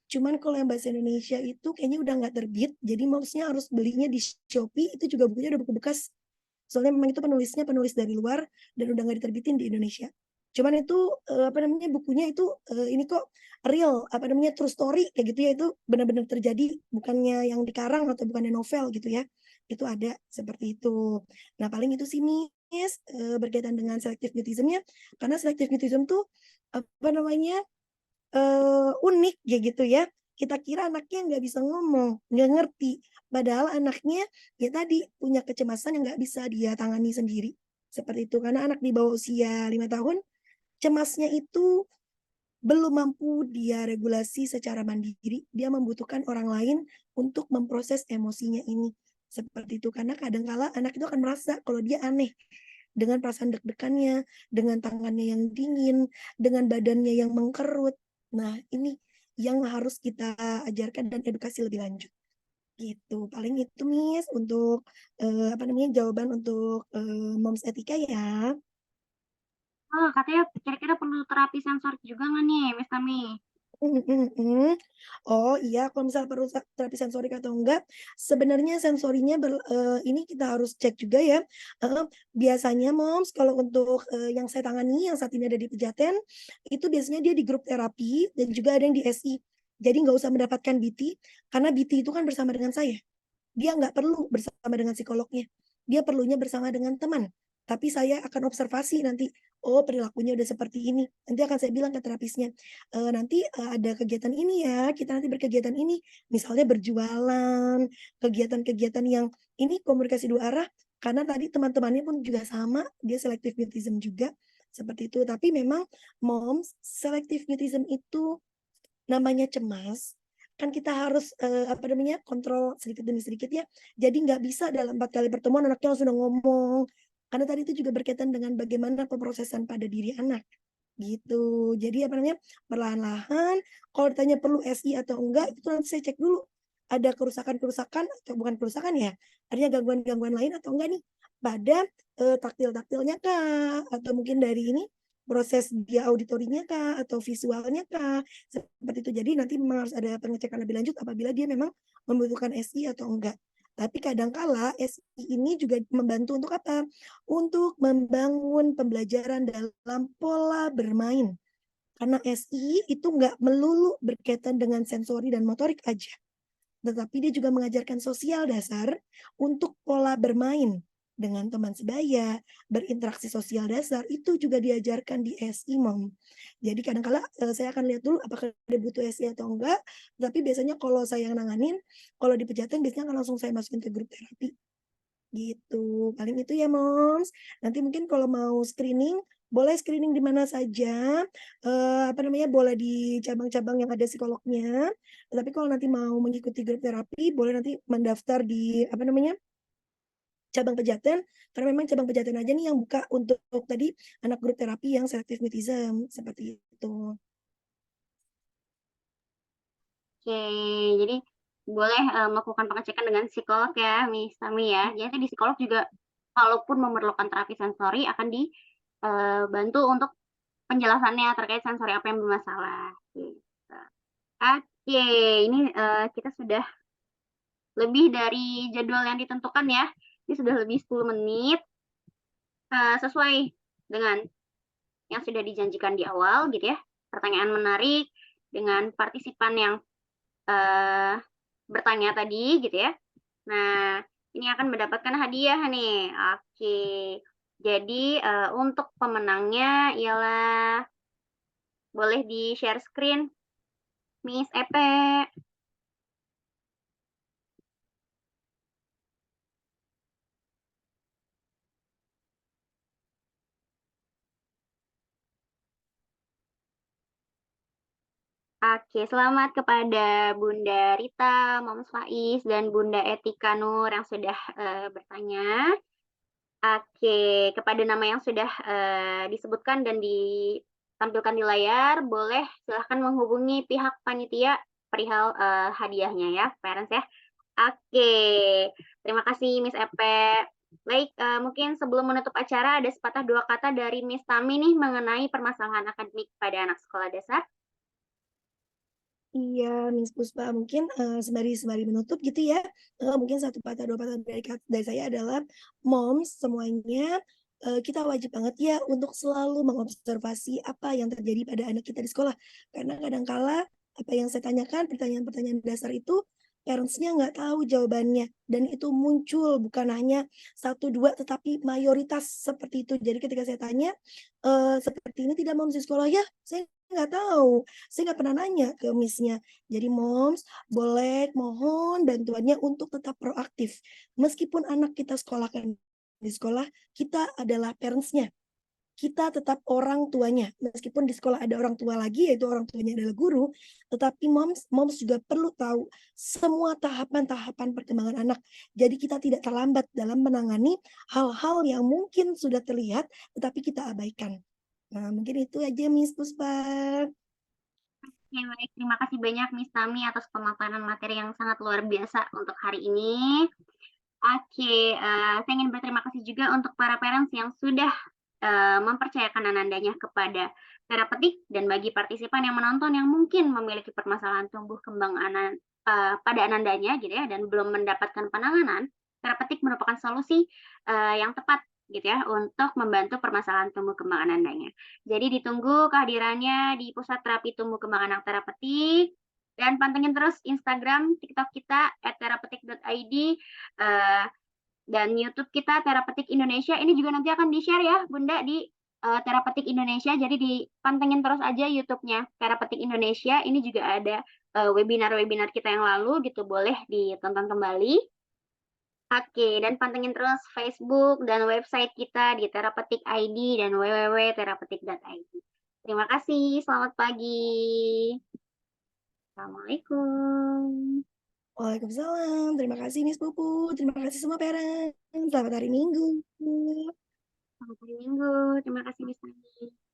Cuman kalau yang bahasa Indonesia itu kayaknya udah nggak terbit, jadi momsnya harus belinya di Shopee, itu juga bukunya udah buku bekas. Soalnya memang itu penulisnya penulis dari luar dan udah nggak diterbitin di Indonesia. Cuman itu apa namanya bukunya itu ini kok real apa namanya true story kayak gitu ya, itu benar-benar terjadi, bukannya yang dikarang atau bukannya novel gitu ya. Itu ada seperti itu. Nah, paling itu sih Miss berkaitan dengan selective mutism-nya, karena selective mutism tuh apa namanya unik ya gitu ya. Kita kira anaknya nggak bisa ngomong, nggak ngerti. Padahal anaknya ya tadi punya kecemasan yang nggak bisa dia tangani sendiri. Seperti itu. Karena anak di bawah usia 5 tahun, cemasnya itu belum mampu dia regulasi secara mandiri. Dia membutuhkan orang lain untuk memproses emosinya ini. Seperti itu. Karena kadang-kala anak itu akan merasa kalau dia aneh. Dengan perasaan deg-degannya, dengan tangannya yang dingin, dengan badannya yang mengkerut. Nah, ini yang harus kita ajarkan dan edukasi lebih lanjut. Gitu. Paling itu Miss untuk apa namanya jawaban untuk Moms Etika ya. Oh, katanya kira-kira perlu terapi sensorik juga nggak nih, Miss Tami? Oh iya, kalau misalnya perlu terapi sensorik atau enggak, sebenarnya sensorinya ini kita harus cek juga ya. Biasanya Moms kalau untuk yang saya tangani yang saat ini ada di Pejaten, itu biasanya dia di grup terapi dan juga ada yang di SI. Jadi nggak usah mendapatkan BT, karena BT itu kan bersama dengan saya. Dia nggak perlu bersama dengan psikolognya. Dia perlunya bersama dengan teman. Tapi saya akan observasi nanti, oh perilakunya udah seperti ini. Nanti akan saya bilang ke terapisnya, nanti ada kegiatan ini ya, kita nanti berkegiatan ini. Misalnya berjualan, kegiatan-kegiatan yang ini komunikasi dua arah, karena tadi teman-temannya pun juga sama, dia selective mutism juga, seperti itu. Tapi memang moms, selective mutism itu namanya cemas, kan kita harus apa namanya kontrol sedikit demi sedikit ya. Jadi nggak bisa dalam 4 kali pertemuan anaknya langsung udah ngomong. Karena tadi itu juga berkaitan dengan bagaimana pemrosesan pada diri anak gitu. Jadi apa namanya perlahan-lahan. Kalau ditanya perlu SI atau enggak itu nanti saya cek dulu. Ada kerusakan-kerusakan atau bukan kerusakan ya? Artinya gangguan-gangguan lain atau enggak nih? Pada taktil-taktilnya kah? Atau mungkin dari ini proses dia auditorinya kah atau visualnya kah seperti itu. Jadi nanti memang harus ada pengecekan lebih lanjut apabila dia memang membutuhkan SI atau enggak. Tapi kadangkala SI ini juga membantu untuk apa? Untuk membangun pembelajaran dalam pola bermain. Karena SI itu enggak melulu berkaitan dengan sensori dan motorik aja. Tetapi dia juga mengajarkan sosial dasar untuk pola bermain dengan teman sebaya, berinteraksi sosial dasar, itu juga diajarkan di SI, Mom. Jadi kadang-kala saya akan lihat dulu apakah dia butuh SI atau enggak, tapi biasanya kalau saya yang nanganin, kalau di Pejaten biasanya akan langsung saya masukin ke grup terapi. Gitu. Paling itu ya, Moms. Nanti mungkin kalau mau screening, boleh screening di mana saja. Apa namanya, boleh di cabang-cabang yang ada psikolognya. Tapi kalau nanti mau mengikuti grup terapi, boleh nanti mendaftar di apa namanya? Cabang Pejaten, karena memang cabang Pejaten aja nih yang buka untuk tadi anak grup terapi yang selective mutism, seperti itu. Oke, jadi boleh melakukan pengecekan dengan psikolog ya, Miss Tami ya. Jadi di psikolog juga kalaupun memerlukan terapi sensori akan dibantu untuk penjelasannya terkait sensori apa yang bermasalah. Gitu. Oke, ini kita sudah lebih dari jadwal yang ditentukan ya. Ini sudah lebih 10 menit. Sesuai dengan yang sudah dijanjikan di awal gitu ya. Pertanyaan menarik dengan partisipan yang bertanya tadi gitu ya. Nah, ini akan mendapatkan hadiah nih. Oke. Jadi untuk pemenangnya ialah boleh di-share screen Miss Epe. Oke, selamat kepada Bunda Rita, Moms Faiz, dan Bunda Etika Nur yang sudah bertanya. Oke, kepada nama yang sudah disebutkan dan ditampilkan di layar, boleh silahkan menghubungi pihak panitia perihal hadiahnya ya, parents ya. Oke, terima kasih Miss Epe. Baik, mungkin sebelum menutup acara ada sepatah dua kata dari Miss Tami nih mengenai permasalahan akademik pada anak sekolah dasar. Iya, Miss Puspa, mungkin, sembari menutup gitu ya, mungkin satu patah dua patah dari saya adalah moms semuanya, kita wajib banget ya untuk selalu mengobservasi apa yang terjadi pada anak kita di sekolah. Karena kadang kala apa yang saya tanyakan, pertanyaan-pertanyaan dasar itu parents-nya nggak tahu jawabannya dan itu muncul bukan hanya satu 2 tetapi mayoritas seperti itu. Jadi ketika saya tanya, "Seperti ini tidak moms di sekolah?" "Ya, saya nggak tahu. Saya nggak pernah nanya ke Miss-nya." Jadi moms, boleh mohon bantuannya untuk tetap proaktif. Meskipun anak kita sekolahkan di sekolah, kita adalah parents-nya. Kita tetap orang tuanya. Meskipun di sekolah ada orang tua lagi, yaitu orang tuanya adalah guru, tetapi moms juga perlu tahu semua tahapan-tahapan perkembangan anak. Jadi kita tidak terlambat dalam menangani hal-hal yang mungkin sudah terlihat, tetapi kita abaikan. Nah, mungkin itu aja Miss Puspa. Oke, baik. Terima kasih banyak Miss Tami atas pemaparan materi yang sangat luar biasa untuk hari ini. Oke, saya ingin berterima kasih juga untuk para parents yang sudah mempercayakan anandanya kepada terapeutik dan bagi partisipan yang menonton yang mungkin memiliki permasalahan tumbuh kembang pada anandanya gitu ya dan belum mendapatkan penanganan, terapeutik merupakan solusi yang tepat gitu ya untuk membantu permasalahan tumbuh kembang anandanya. Jadi ditunggu kehadirannya di Pusat Terapi Tumbuh Kembang Anak Terapeutik dan pantengin terus Instagram, TikTok kita @terapeutik.id dan YouTube kita Terapeutik Indonesia. Ini juga nanti akan di-share ya Bunda di Terapeutik Indonesia. Jadi dipantengin terus aja YouTube-nya Terapeutik Indonesia. Ini juga ada webinar-webinar kita yang lalu gitu, boleh ditonton kembali. Oke, dan pantengin terus Facebook dan website kita di Terapeutik ID dan www.terapeutik.id. Terima kasih, selamat pagi. Assalamualaikum. Waalaikumsalam. Terima kasih Miss Pupu. Terima kasih semua parents. Selamat hari Minggu. Selamat hari Minggu. Terima kasih Miss Tami.